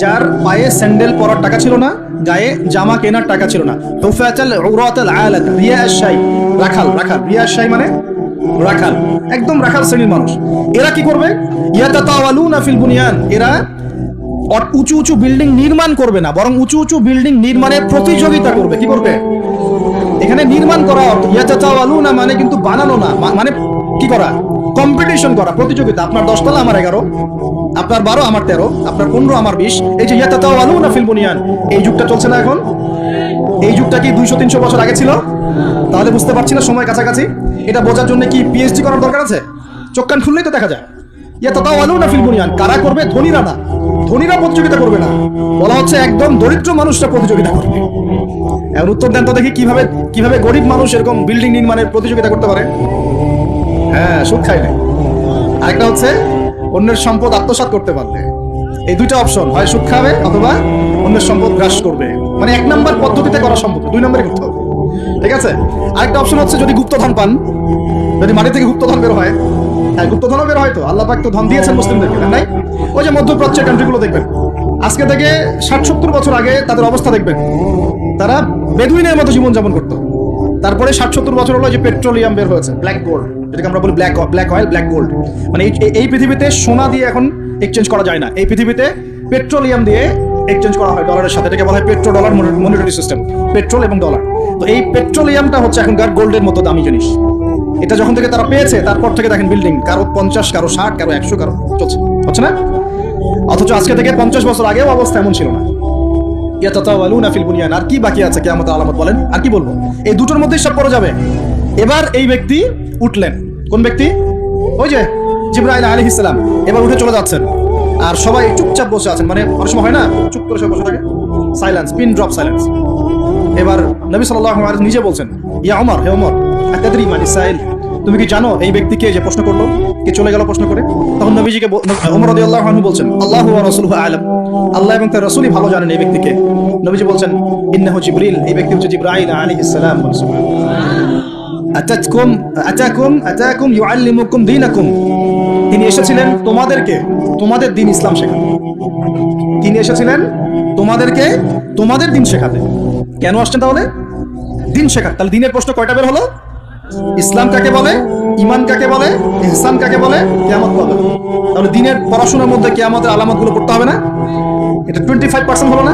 যার পায়ে স্যান্ডেল পরার টাকা ছিল না, গায়ে জামা কেনার টাকা ছিল না। হুফাতাল উরাতাল আলাতা রিয়া আশ-শাই, রাখাল, রিয়া আশ-শাই মানে রাখাল, একদম রাখাল শ্রেণীর মানুষ। এরা কি করবে? ইয়াতাতাওয়ালুনা ফিল বুনিয়ান, এরা উঁচু উঁচু বিল্ডিং নির্মাণ করবে না, বরং উঁচু উঁচু বিল্ডিং নির্মাণের প্রতিযোগিতা করবে। কি করবে? এখানে নির্মাণ করা অর্থ, ইয়াতাতাওয়ালুনা মানে কিন্তু বানানো না, মানে কি করা? কম্পিটিশন করা, প্রতিযোগিতা। আপনার 10 তলা, আমার 11, আপনার 12, আমার 13, আপনার 15, আমার 20। এই যে ইয়াতাতাওয়ালুনা ফিল বুনিয়ান, এই যুগটা চলছে না এখন? এই যুগটা কি 200-300 বছর আগে ছিল? তাহলে বুঝতে পারছি না সময় কাছাকাছি। এটা বোঝার জন্য কি পিএইচডি করার দরকার আছে? চোখ কান খুললেই তো দেখা যায়। ইয়াতাতাওয়ালুনা ফিল বুনিয়ান, কারা করবে? ধনীরা না, ধনীরা প্রতিযোগিতা করবে না, বলা হচ্ছে একদম দরিদ্র মানুষরা প্রতিযোগিতা করবে। এখন উত্তর দেন তো দেখি, কিভাবে গরিব মানুষ এরকম বিল্ডিং নির্মাণের প্রতিযোগিতা করতে পারে? হ্যাঁ, সুদ খাইলে। আরেকটা হচ্ছে অন্যের সম্পদ আত্মসাৎ করতে পারলে। এই দুইটা অপশন, হয় সুদ খাবে অথবা অন্যের সম্পদ গ্রাস করবে। মানে 1 নাম্বার পদ্ধতিতে করা সম্ভব, 2 নাম্বারই করতে হবে। ঠিক আছে? আরেকটা অপশন হচ্ছে যদি গুপ্তধন পান, যদি মাটি থেকে গুপ্তধন বের হয়, হ্যাঁ, গুপ্তধনও বের হয় তো, আল্লাহ পাক তো ধন দিয়েছেন মুসলিমদেরকে, তাই নাই? ওই যে মধ্যপ্রাচ্যের কান্ট্রিগুলো দেখবেন, আজকে থেকে 60-70 বছর আগে তাদের অবস্থা দেখবেন, তারা বেদুইনের মতো জীবনযাপন করতো। তারপরে 60-70 বছর হলো যে পেট্রোলিয়াম বের হয়েছে, ব্ল্যাক গোল্ড, যেটাকে আমরা বলি ব্ল্যাক অয়েল, ব্ল্যাক গোল্ড। মানে এই পৃথিবীতে সোনা দিয়ে এখন এক্সচেঞ্জ করা যায় না, এই পৃথিবীতে পেট্রোলিয়াম দিয়ে এক্সচেঞ্জ করা হয় ডলারের সাথে। এটাকে বলা হয় petro dollar monetary system, petrol এবং ডলার। তো এই পেট্রোলিয়ামটা হচ্ছে এখনকার গোল্ডের মতো দামি জিনিস। এটা যখন থেকে তারা পেয়েছে, তারপর থেকে দেখেন বিল্ডিং কারো 50, কারো 60, কারো 100, কারো চলছে, হচ্ছে না? অথচ আজকে থেকে 50 বছর আগেও অবস্থা এমন ছিল না। ইয়াতাতাওয়ালুনা ফিল বুনিয়ান, আর কি বাকি আছে কিয়ামতের আলামত বলেন? আর কি বলবো? এই দুটোর মধ্যেই সব পড়ে যাবে। এবার এই ব্যক্তি উঠলেন, কোন ব্যক্তি? ওই যে জিবরাইল আলাইহিস সালাম এবার উঠে চলে যাচ্ছেন, আর সবাই চুপচাপ বসে আছেন। মানে অনেক সময় হয় না, চুপ করে সবাই বসে থাকে, সাইলেন্স, পিন ড্রপ সাইলেন্স। এবার নবী সাল্লাল্লাহু আলাইহি ওয়াসাল্লাম নিজে বলছেন, ইয়া ওমর, হে ওমর, আতাদরি মান ইসরাইল, তুমি কি জানো এই ব্যক্তিকে যে প্রশ্ন করলো, কে চলে গেল প্রশ্ন করে? তখন নবীজিকে ওমর রাদিয়াল্লাহু আনহু বলছেন, আল্লাহু ওয়া রাসূলুহু আ'লাম, আল্লাহ এবং তার রাসূলই ভালো জানেন এই ব্যক্তিকে। নবীজি বলছেন, ইন্নাহু জিবরিল, এই ব্যক্তি হচ্ছে জিবরাইল আলাইহিস সালাম। আতাকুম ইউআল্লিমুকুম দীনাকুম, তিনি এসেছিলেন তোমাদেরকে তোমাদের দ্বীন ইসলাম শেখাতে। তিনি এসেছিলেন তোমাদেরকে তোমাদের দ্বীন শেখাতে। কেন আসছেন তাহলে? দ্বীন শেখাতে। তাহলে দ্বীনের প্রশ্ন কয়টা বের হলো? ইসলাম কাকে বলে, ঈমান কাকে বলে, ইহসান কাকে বলে, কিয়ামত কবে। তাহলে দ্বীনের পড়াশোনার মধ্যে কিয়ামতের আলামতগুলো পড়তে হবে না? এটা 25% হলো না?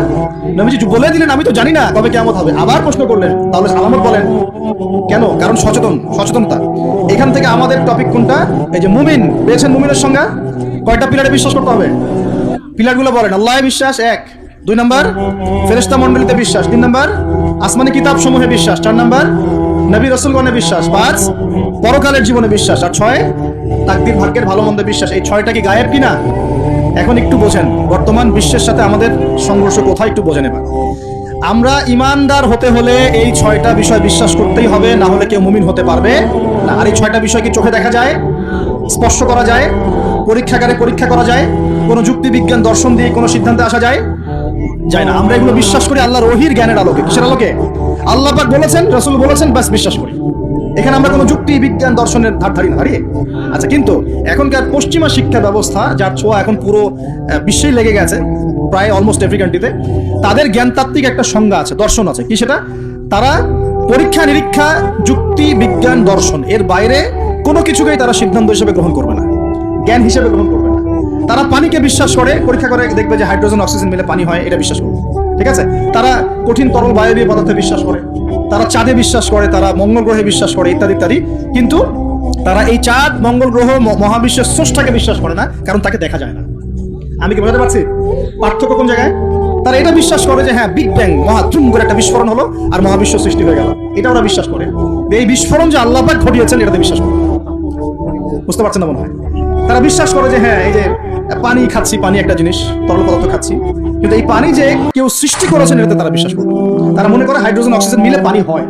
নবীজি বলে দিলেন আমি তো জানি না কবে কিয়ামত হবে, আবার প্রশ্ন করলেন তাহলে আলামত বলেন। কেন? কারণ সচেতনতা। এখান থেকে আমাদের টপিক কোনটা? এই যে মুমিন পেয়েছেন, মুমিনের সংজ্ঞা কয়টা পিলারে বিশ্বাস করতে হবে? পিলারগুলো বলেন। আল্লাহে বিশ্বাস 1, 2 নাম্বার ফেরেশতা মণ্ডলীতে বিশ্বাস, 3 নাম্বার আসমানি কিতাব সমূহে বিশ্বাস, 4 নাম্বার নবী রাসূলগণে বিশ্বাস, 5 পরকালের জীবনে বিশ্বাস, আর 6 তাকদীর ভাগ্যের ভালো মন্দ বিশ্বাস। এই 6টা কি গায়েব কিনা? এখন একটু বোঝেন বর্তমান বিশ্বের সাথে আমাদের সংঘর্ষ কোথায়, একটু বোঝেন। এবার আমরা ইমানদার হতে হলে এই 6টা বিষয় বিশ্বাস করতেই হবে, না হলে কেউ মুমিন হতে পারবে না। আর এই 6টা বিষয় কি চোখে দেখা যায়, স্পর্শ করা যায়, পরীক্ষাগারে পরীক্ষা করা যায়, কোনো যুক্তি বিজ্ঞান দর্শন দিয়ে কোনো সিদ্ধান্তে আসা যায়? যায় না। আমরা এগুলো বিশ্বাস করি আল্লাহর ওহীর জ্ঞানের আলোকে। কিসের আলোকে? আল্লাহ পাক বলেছেন, রাসূল বলেছেন, বাস বিশ্বাস করি। এখানে আমরা কোনো যুক্তি বিজ্ঞান দর্শনের ধার ধারি না, হারিয়ে। আচ্ছা, কিন্তু এখনকার পশ্চিমা শিক্ষা ব্যবস্থা, যার ছোঁয়া এখন পুরো বিশ্বেই লেগে গেছে, প্রায় অলমোস্ট এভরি কান্ট্রিতে, তাদের জ্ঞানতাত্ত্বিক একটা সংজ্ঞা আছে, দর্শন আছে। কি সেটা? তারা পরীক্ষা নিরীক্ষা, যুক্তি বিজ্ঞান দর্শন এর বাইরে কোনো কিছুকেই তারা সিদ্ধান্ত হিসেবে গ্রহণ করবে না, জ্ঞান হিসেবে গ্রহণ করবে না। তারা পানিকে বিশ্বাস করে, পরীক্ষা করে দেখবে যে হাইড্রোজেন অক্সিজেন মিলে পানি হয়, এটা বিশ্বাস করবে, ঠিক আছে? তারা কঠিন তরল বায়বীয় পদার্থে বিশ্বাস করে, তারা চাঁদে বিশ্বাস করে, তারা মঙ্গল গ্রহে বিশ্বাস করে, ইত্যাদি ইত্যাদি। কিন্তু তারা এই চাঁদ, মঙ্গল গ্রহ, মহাবিশ্বের স্রষ্টাকে বিশ্বাস করে না, কারণ তাকে দেখা যায় না। আমি কি বোঝাতে পারছি পার্থক্য কোন জায়গায়? তারা এটা বিশ্বাস করে যে হ্যাঁ, বিগ ব্যাং, মহাধুম করে একটা বিস্ফোরণ হলো আর মহাবিশ্ব সৃষ্টি হয়ে গেল, এটা ওরা বিশ্বাস করে। এই বিস্ফোরণ যে আল্লাহ পাক ঘটিয়েছেন, এটাতে বিশ্বাস করে। বুঝতে পারছেন না মনে হয়? তারা বিশ্বাস করে যে হ্যাঁ, এই যে পানি খাচ্ছি, পানি একটা জিনিস, তরল পদার্থ খাচ্ছি, কিন্তু এই পানি যে কেউ সৃষ্টি করেছেন এটাতে তারা বিশ্বাস করবে। তারা মনে করে হাইড্রোজেন অক্সিজেন মিলে পানি হয়,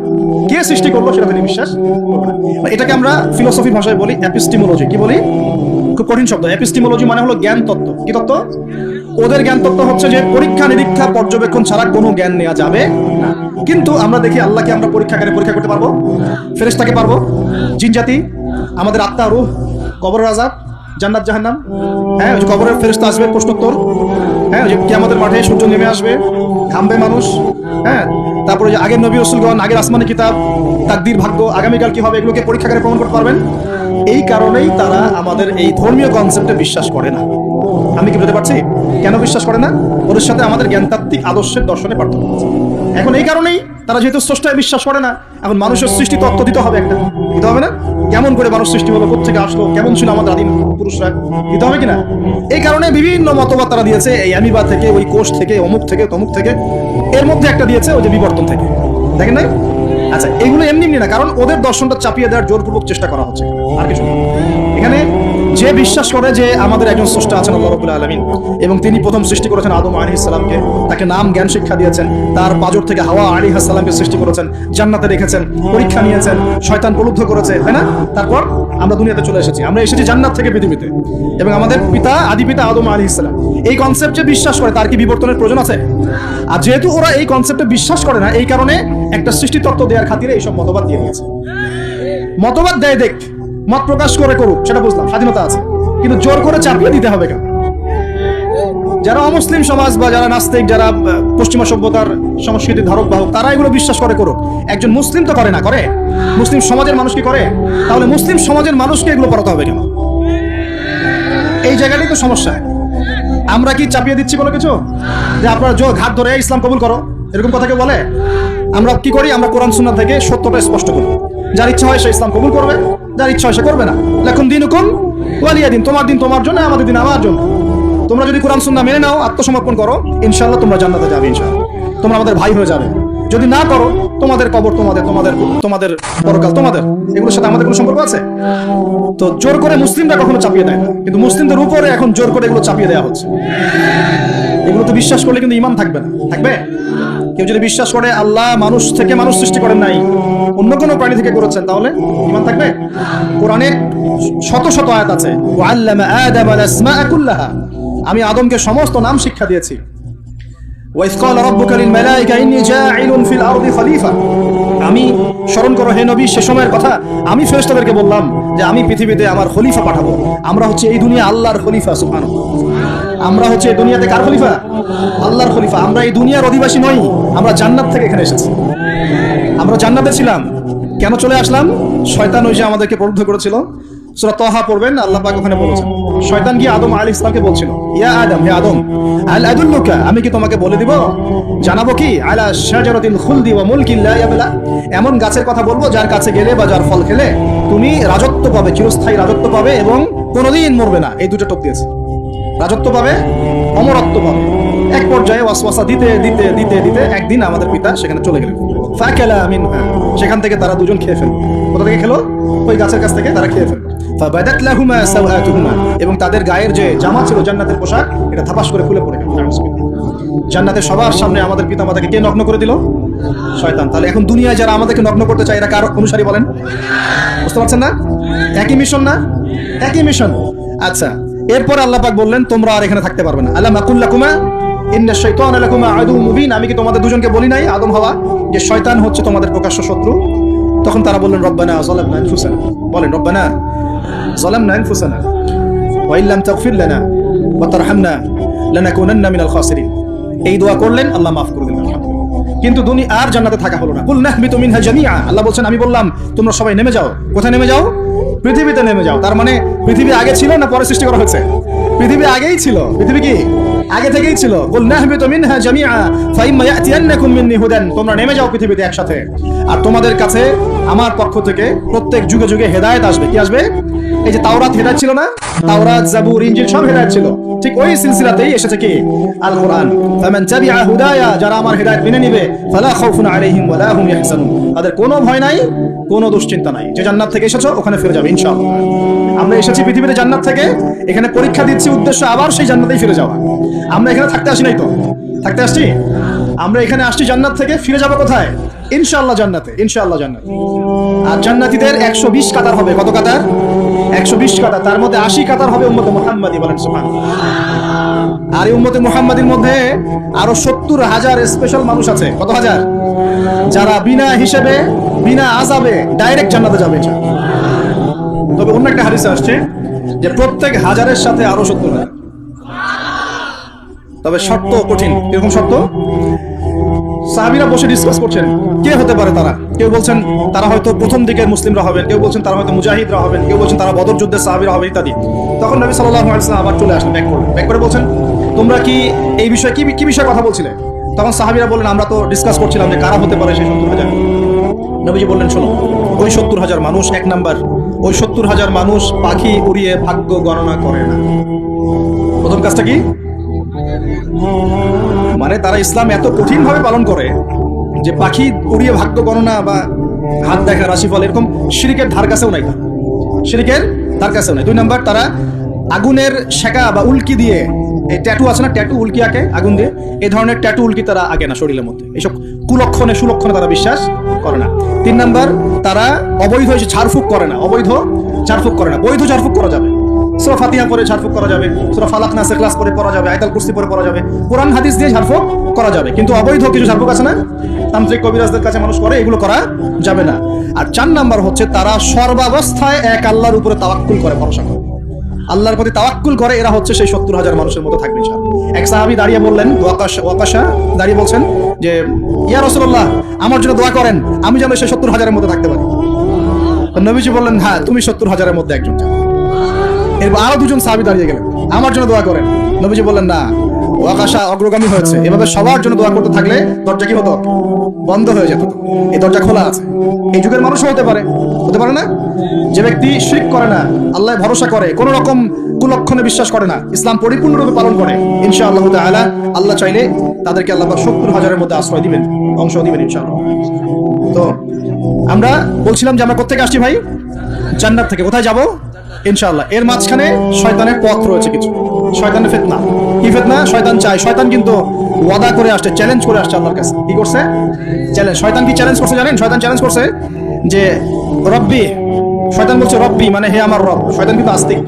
কে সৃষ্টি করলো সেটা তিনি বিশ্বাস করবে না। এটাকে আমরা ফিলোসফি ভাষায় বলি এপিস্টিমোলজি। কি বলি? খুব কঠিন শব্দ। এপিস্টিমোলজি মানে হলো জ্ঞান তত্ত্ব। কি তত্ত্ব? ওদের জ্ঞান তত্ত্ব হচ্ছে যে পরীক্ষা নিরীক্ষা পর্যবেক্ষণ ছাড়া কোনো জ্ঞান নেওয়া যাবে না। কিন্তু আমরা দেখি আল্লাহকে আমরা পরীক্ষাগারে পরীক্ষা করতে পারবো, ফেরেশতাকে পারবো, জিন জাতি, আমাদের আত্মা, রূহ, কবরের আযাব, জান্নাত জাহান্নাম, হ্যাঁ ওই যে কবরের ফেরেশতা আসবে, প্রশ্নোত্তর, হ্যাঁ ওই যে কিয়ামতের মাঠে সূর্য নেমে আসবে, ঘামবে মানুষ, হ্যাঁ তারপরে যে আগের নবী রাসূলগণ, আগের আসমানি কিতাব, তাকদীর, ভাগ্য, আগামীকাল কি হবে, এগুলোকে পরীক্ষাগারে প্রমাণ করতে পারবেন। এই কারণেই তারা আমাদের এই ধর্মীয় কনসেপ্টে বিশ্বাস করে না। আমি কি বুঝতে পারছি কেন বিশ্বাস করে না? ওদের সাথে আমাদের জ্ঞানতাত্ত্বিক আদর্শের দর্শনে পার্থক্য আছে। এখন এই কারণেই তারা যেহেতু স্রষ্টায় বিশ্বাস করে না, এখন মানুষের সৃষ্টি তত্ত্ব দিতে হবে, একটা দিতে হবে না? কেমন করে মানুষ সৃষ্টি হলো, কোত্থেকে আসলো, কেমন ছিল আমাদের আদিম পুরুষরা, দিতে হবে কিনা? এই কারণে বিভিন্ন মতবাদ তারা দিয়েছে, এই অ্যামিবা থেকে, ওই কোষ থেকে, অমুক থেকে, তমুক থেকে, এর মধ্যে একটা দিয়েছে ওই যে বিবর্তন থেকে, দেখেন নাই? আচ্ছা, এগুলো এমনি না, কারণ ওদের দর্শনটা চাপিয়ে দেওয়ার জোরপূর্বক চেষ্টা করা হচ্ছে, আর কিছু। এখানে যে বিশ্বাস করে যে আমাদের একজন স্রষ্টা আছেন আল্লাহ রাব্বুল আলামিন, এবং তিনি প্রথম সৃষ্টি করেছেন আদম আলাইহিস সালামকে, তাকে নাম জ্ঞান শিক্ষা দিয়েছেন, তার পাঁজর থেকে হাওয়া আলাইহিস সালামকে সৃষ্টি করেছেন, জান্নাতে রেখেছেন, পরীক্ষা নিয়েছেন, শয়তান প্রলুব্ধ করেছে, তাই না? তারপর আমরা দুনিয়াতে চলে এসেছি, আমরা এসেছি জান্নাত থেকে পৃথিবীতে, এবং আমাদের পিতা, আদি পিতা আদম আলাইহিস সালাম এই কনসেপ্টে বিশ্বাস করে, তার কি বিবর্তনের প্রয়োজন আছে? আর যেহেতু ওরা এই কনসেপ্টে বিশ্বাস করে না, এই কারণে একটা সৃষ্টি তত্ত্ব দেওয়ার খাতিরে এইসব মতবাদ দিয়ে দিয়েছে। মতবাদ দেয় দেখ, মত প্রকাশ করে করুক, সেটা বুঝলাম, স্বাধীনতা আছে, কিন্তু জোর করে চাপিয়ে দিতে হবে কেন? যারা অমুসলিম সমাজ বা যারা নাস্তিক, যারা পশ্চিমা সভ্যতার সংস্কৃতির ধারক বাহক, তারা এগুলো বিশ্বাস করে করুক। একজন মুসলিম তো করে না, করে মুসলিম সমাজের মানুষ কি করে? তাহলে মুসলিম সমাজের মানুষকে এগুলো পড়াতে হবে কেন? এই জায়গাটাই তো সমস্যা। আমরা কি চাপিয়ে দিচ্ছি বলে কিছু, যে আপনারা ঘাট ধরে ইসলাম কবুল করো, এরকম কথা কেউ বলে? আমরা কি করি? আমরা কোরআন সুন্নাহ থেকে সত্যটা স্পষ্ট করি। যার ইচ্ছা হয় সে ইসলাম কবুল করবে, যার ইচ্ছা হয় সে করবে না। লাকুম দীনুকুম ওয়ালিয়া দিন, তোমার দিন তোমার জন্য, আমাদের দিন আমার জন্য। তোমরা যদি কোরআন সুন্নাহ মেনে নাও, আত্মসমর্পণ করো, ইনশাআল্লাহ তোমরা জান্নাতে যাবে, ইনশাআল্লাহ তোমরা আমাদের ভাই হয়ে যাবে। যদি না করো, তোমাদের কবর তোমাদের, তোমাদের তোমাদের পরকাল তোমাদের, এগুলোর সাথে আমাদের কোনো সম্পর্ক আছে? তো জোর করে মুসলিমরা কখনো চাপিয়ে দেয় না, কিন্তু মুসলিমদের উপরে এখন জোর করে এগুলো চাপিয়ে দেওয়া হচ্ছে। এগুলো তো বিশ্বাস করলে কিন্তু ঈমান থাকবে না। থাকবে? কেউ যদি বিশ্বাস করে আল্লাহ মানুষ থেকে মানুষ সৃষ্টি করেন নাই, অন্য কোনো প্রাণী থেকে করেছেন, তাহলে ঈমান থাকবে? কোরআনে শত শত আয়াত আছে, ওয়াল্লামা আদামাল আসমাআ কুল্লাহা, আমি আদমকে সমস্ত নাম শিক্ষা দিয়েছি। ওয়াইজ ক্বালা রাব্বুকা লিল মালায়েকা ইন্নী জাঈলুন ফিল আরদি খলিফা, আমি স্মরণ করো হে নবী সে সময়ের কথা, আমি ফেরেশতাদেরকে বললাম যে আমি পৃথিবীতে আমার খলিফা পাঠাবো। আমরা হচ্ছে এই দুনিয়া আল্লাহর খলিফা, সুবহানাল্লাহ। আমরা হচ্ছে এই দুনিয়াতে কার খলিফা? আল্লাহর খলিফা। আমরা এই দুনিয়ার অধিবাসী নই, আমরা জান্নাত থেকে এখানে এসেছি। আমরা জান্নাতে ছিলাম, কেন চলে আসলাম? শয়তান ওই যে আমাদেরকে প্রলুব্ধ করেছিল। সূরা তাহা পড়বেন, আল্লাহ পাক ওখানে বলেছেন, শয়তান গিয়ে আদম আলাইহিস সালামকে বলছিল, ইয়া আদম, হে আদম, আল আদুল্লুকা, আমি কি তোমাকে বলে দিব, জানাবো কি, আলা শাজারাতিল খুলদি ওয়া মুলকিন লা ইয়াবলা, এমন গাছের কথা বলবো যার কাছে গেলে বা যার ফল খেলে তুমি রাজত্ব পাবে, চিরস্থায়ী রাজত্ব পাবে এবং কোনোদিন মরবে না। এই দুটো টপ দিয়েছে, রাজত্ব পাবে, অমরত্ব পাবে। এক পর্যায়ে ওয়াসওয়াসা দিতে দিতে দিতে দিতে একদিন আমাদের পিতা সেখানে চলে গেলেন। ফাকালা মিনহা, সেখান থেকে তারা দুজন খেয়ে ফেলল। কোথা থেকে খেলো? ওই গাছের কাছ থেকে তারা খেয়ে ফেলল। ফাবাদাত লাহুমা সাওআতুহুমা, এবং তাদের গায়ের যে জামা ছিল জান্নাতের পোশাক, এটা ধাপাস করে খুলে পড়ে গেল। জান্নাতের সবার সামনে আমাদের পিতামাতাকে কে নগ্ন করে দিল? শয়তান। তাহলে এখন দুনিয়ায় যারা আমাদেরকে নগ্ন করতে চায়, এরা কার অনুসারী বলেন? বুঝতে পারছেন না? একই মিশন না? একই মিশন। আচ্ছা, এরপর আল্লাহ পাক বললেন তোমরা আর এখানে থাকতে পারবে না। আলাম আকুল লাকুমা ইন্নাশ শাইতানা লাকুমা আদুউম মুবিন, আমি কি তোমাদের দুজনকে বলি নাই, আদম হাওয়া, যে শয়তান হচ্ছে তোমাদের প্রকাশ্য শত্রু? তখন তারা বললেন রব্বানা যালামনা আনফুসানা, বলেন রব্বানা যালামনা আনফুসানা ওয়া ইল্লাম তাগফির লানা ওয়া তারহামনা লানাকুনান্না মিনাল খাসিরিন। এই দোয়া করলেন, আল্লাহ মাফ করে দিলেন। কিন্তু দুনিয়া আর জান্নাতে থাকা হলো না। কুল নাহবিতু মিনহা জামিআ, আল্লাহ বলছেন আমি বললাম তোমরা সবাই নেমে যাও। কোথায় নেমে যাও? পৃথিবীতে নেমে যাও। তার মানে পৃথিবী আগে ছিল না পরে সৃষ্টি করা হয়েছে? পৃথিবী আগেই ছিল। পৃথিবী কি আগে থেকেই ছিল? কুল নাহবিতু মিনহা জামিআ ফাইম্মা ইয়াতিয়ান্নাকুম মিন্নি হুদান, তোমরা নেমে যাও পৃথিবীতে একসাথে, আর তোমাদের কাছে আমার পক্ষ থেকে প্রত্যেক যুগে যুগে হেদায়েত আসবে। কি আসবে? এই যে তাওরাত হেদায়েত ছিল না? তাওরাত, জাবুর, ইনজিল সব হেদায়েত ছিল। ঠিক ওই সিলসিলাতেই এসেছে কি? আল কোরআন। ফামান তাবিআ হুদায়া, যারা আমার হেদায়েত মেনে নিবে, ফালা খাউফুন আলাইহিম ওয়ালা হুম ইয়াহজানুন, তাদের কোনো ভয় নাই, কোনো দুশ্চিন্তা নাই। যে জান্নাত থেকে এসেছো ওখানে ফিরে যাবে ইনশাআল্লাহ। আমরা এসেছি পৃথিবীতে জান্নাত থেকে, এখানে পরীক্ষা দিচ্ছি, উদ্দেশ্য আবার সেই জান্নাতেই ফিরে যাওয়া। আমরা এখানে থাকতে আসি নাই তো, থাকতে আসছি। আমরা এখানে আসছি জান্নাত থেকে, ফিরে যাবো কোথায়? ইনশাআল্লাহ জান্নাতে, ইনশাআল্লাহ জান্নাতে। আর জান্নাতীদের 120 কাতার হবে। কত কাতার? 120 কাতার। তার মধ্যে 80 কাতার হবে উম্মতে মুহাম্মাদি, বলেন সুবহানাল্লাহ। আর এই উম্মতে মুহাম্মাদির মধ্যে আরো 70,000 স্পেশাল মানুষ আছে। কত হাজার? যারা বিনা হিসেবে, বিনা আযাবে ডাইরেক্ট জান্নাতে যাবে। তবে অন্য একটা হাদিসে আসছে যে প্রত্যেক হাজারের সাথে আরো 70,000। তবে শর্ত কঠিন। কিরকম শর্ত? সাহাবীরা বসে ডিসকাস করছেন কে হতে পারে তারা। কেউ বলছেন তারা হয়তো প্রথম দিকের মুসলিমরা হবেন, কেউ বলছেন তারা হয়তো মুজাহিদরা হবেন, কেউ বলছেন তারা বদর যুদ্ধের সাহাবীরা হবে, ইত্যাদি। তখন নবী সাল্লাল্লাহু আলাইহি ওয়াসাল্লাম আবার চলে আসলেন, ব্যাক করে বলছেন তোমরা কি এই বিষয়ে কি বিষয়ে কথা বলছিলে? তখন সাহাবীরা বললেন আমরা তো ডিসকাস করছিলাম যে কারা হতে পারে সেই 70,000। নবীজি বললেন শোনো, ওই 70,000 মানুষ, এক নাম্বার, ওই 70,000 মানুষ পাখি উড়িয়ে ভাগ্য গণনা করে না। প্রথম কাজটা কি? মানে তারা ইসলাম এত কঠিন ভাবে পালন করে যে পাখি উড়িয়ে ভাগ্য গণনা বা হাত দেখা, রাশিফল, এরকম শিরকের ধার কাছেও নাই। শিরকের ধার কাছেও নাই। 2 নাম্বার, তারা আগুনের শেখা বা উল্কি দিয়ে, এই ট্যাটু আছে না, ট্যাটু উল্কি আঁকে আগুন দিয়ে, এই ধরনের ট্যাটু উল্কি তারা আঁকে না শরীরের মধ্যে। এইসব কুলক্ষণে সুলক্ষণে তারা বিশ্বাস করে না। 3 নাম্বার, তারা অবৈধ ঝাড়ফুঁক করে না। অবৈধ ঝাড়ফুঁক করে না। বৈধ ঝাড়ফুঁক করা যাবে। সূরা ফাতিহা পড়ে ঝাড়ফুঁক করা যাবে, সূরা ফালাক নাস ইখলাস পড়ে পড়া যাবে, আয়াতুল কুরসি পড়ে পড়া যাবে, কোরআন হাদিস দিয়ে ঝাড়ফুঁক করা যাবে। কিন্তু অবৈধ কিছু ঝাড়ফুঁক আছে না, তান্ত্রিক কবিরাজদের কাছে মানুষ করে, এগুলো করা যাবে না। আর 4 নাম্বার হচ্ছে তারা সর্বাবস্থায় এক আল্লাহর উপরে তাওয়াক্কুল করে, ভরসা করে, আল্লাহর প্রতি তাওয়াক্কুল করে। এরা হচ্ছে সেই 70,000 মানুষের মতো থাকবে ইনশাআল্লাহ। এক সাহাবী দাঁড়িয়ে বললেন, ওয়াকাশা দাঁড়িয়ে বলছেন যে ইয়া রাসূলুল্লাহ, আমার জন্য দোয়া করেন, আমি যেন সেই 70,000-এর মধ্যে থাকতে পারি। নবীজি বললেন, হ্যাঁ তুমি 70,000-এর মধ্যে একজন যাও। এরপর আরো 2 জন সাহাবী দাঁড়িয়ে গেলেন, আমার জন্য দোয়া করেন। নবীজি বললেন, না, ওয়াকাশা অগ্রগামী হয়েছে। এভাবে সবার জন্য দোয়া করতে থাকলে দরজা কি হতো? বন্ধ হয়ে যেত। এই দরজা খোলা আছে। এই যুগের মানুষও হতে পারে না? যে ব্যক্তি শিরক করে না, আল্লাহ ভরসা করে, কোন রকম কুলক্ষণে বিশ্বাস করে না, ইসলাম পরিপূর্ণরূপে পালন করে, ইনশাআল্লাহ তাআলা আল্লাহ চাইলে তাদেরকে আল্লাহ 70,000-এর মধ্যে আশ্রয় দিবেন, অংশ দিবেন ইনশাআল্লাহ। তো আমরা বলছিলাম যে আমরা কোত্থেকে আসছি ভাই? জান্নাত থেকে। কোথায় যাব? ইনশাআল্লাহ। এর মাঝখানে শয়তানের পথ রয়েছে কিছু, শয়তানের ফিতনা। কি ফিতনা? শয়তান চায়, শয়তান কিন্তু ওয়াদা করে আসছে, চ্যালেঞ্জ করে আসছে আল্লাহর কাছে। কি করছে? চ্যালেঞ্জ। শয়তান কি চ্যালেঞ্জ করছে জানেন? শয়তান চ্যালেঞ্জ করছে যে রব্বি, শয়তান বলছে রব্বি মানে হে আমার রব। শয়তান কিন্তু আস্তিক,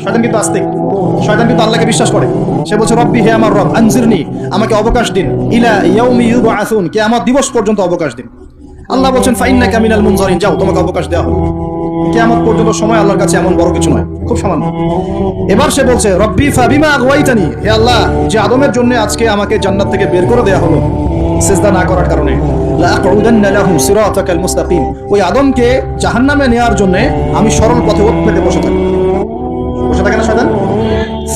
শয়তান কিন্তু আল্লাহকে বিশ্বাস করে। সে বলছে রব্বি, হে আমার রব, আনজিরনি, আমাকে অবকাশ দিন, ইলা ইয়াউমি ইউবআসুন, কিয়ামত দিবস পর্যন্ত অবকাশ দিন। আল্লাহ বলছেন ফাইন্নাকা মিনাল মুনজারিন, যাও, তোমাকে অবকাশ দেওয়া হবে। কিয়ামত পর্যন্ত সময় আল্লাহর কাছে এমন বড় কিছু নয়, খুব সামান্য। এবার সে বলছে রব্বি ফাবিমা আগওয়াইতানি, হে আল্লাহ, যে আদমের জন্য আজকে আমাকে জান্নাত থেকে বের করে দেয়া হলো সিজদা না করার কারণে, লা আকুদান্না লাহু সিরাতাকাল মুস্তাকিম, ওই আদমকে জাহান্নামে নেয়ার জন্য আমি সরল পথে ওঠ পেতে বসে থাকি। বসে থাকে না শয়তান?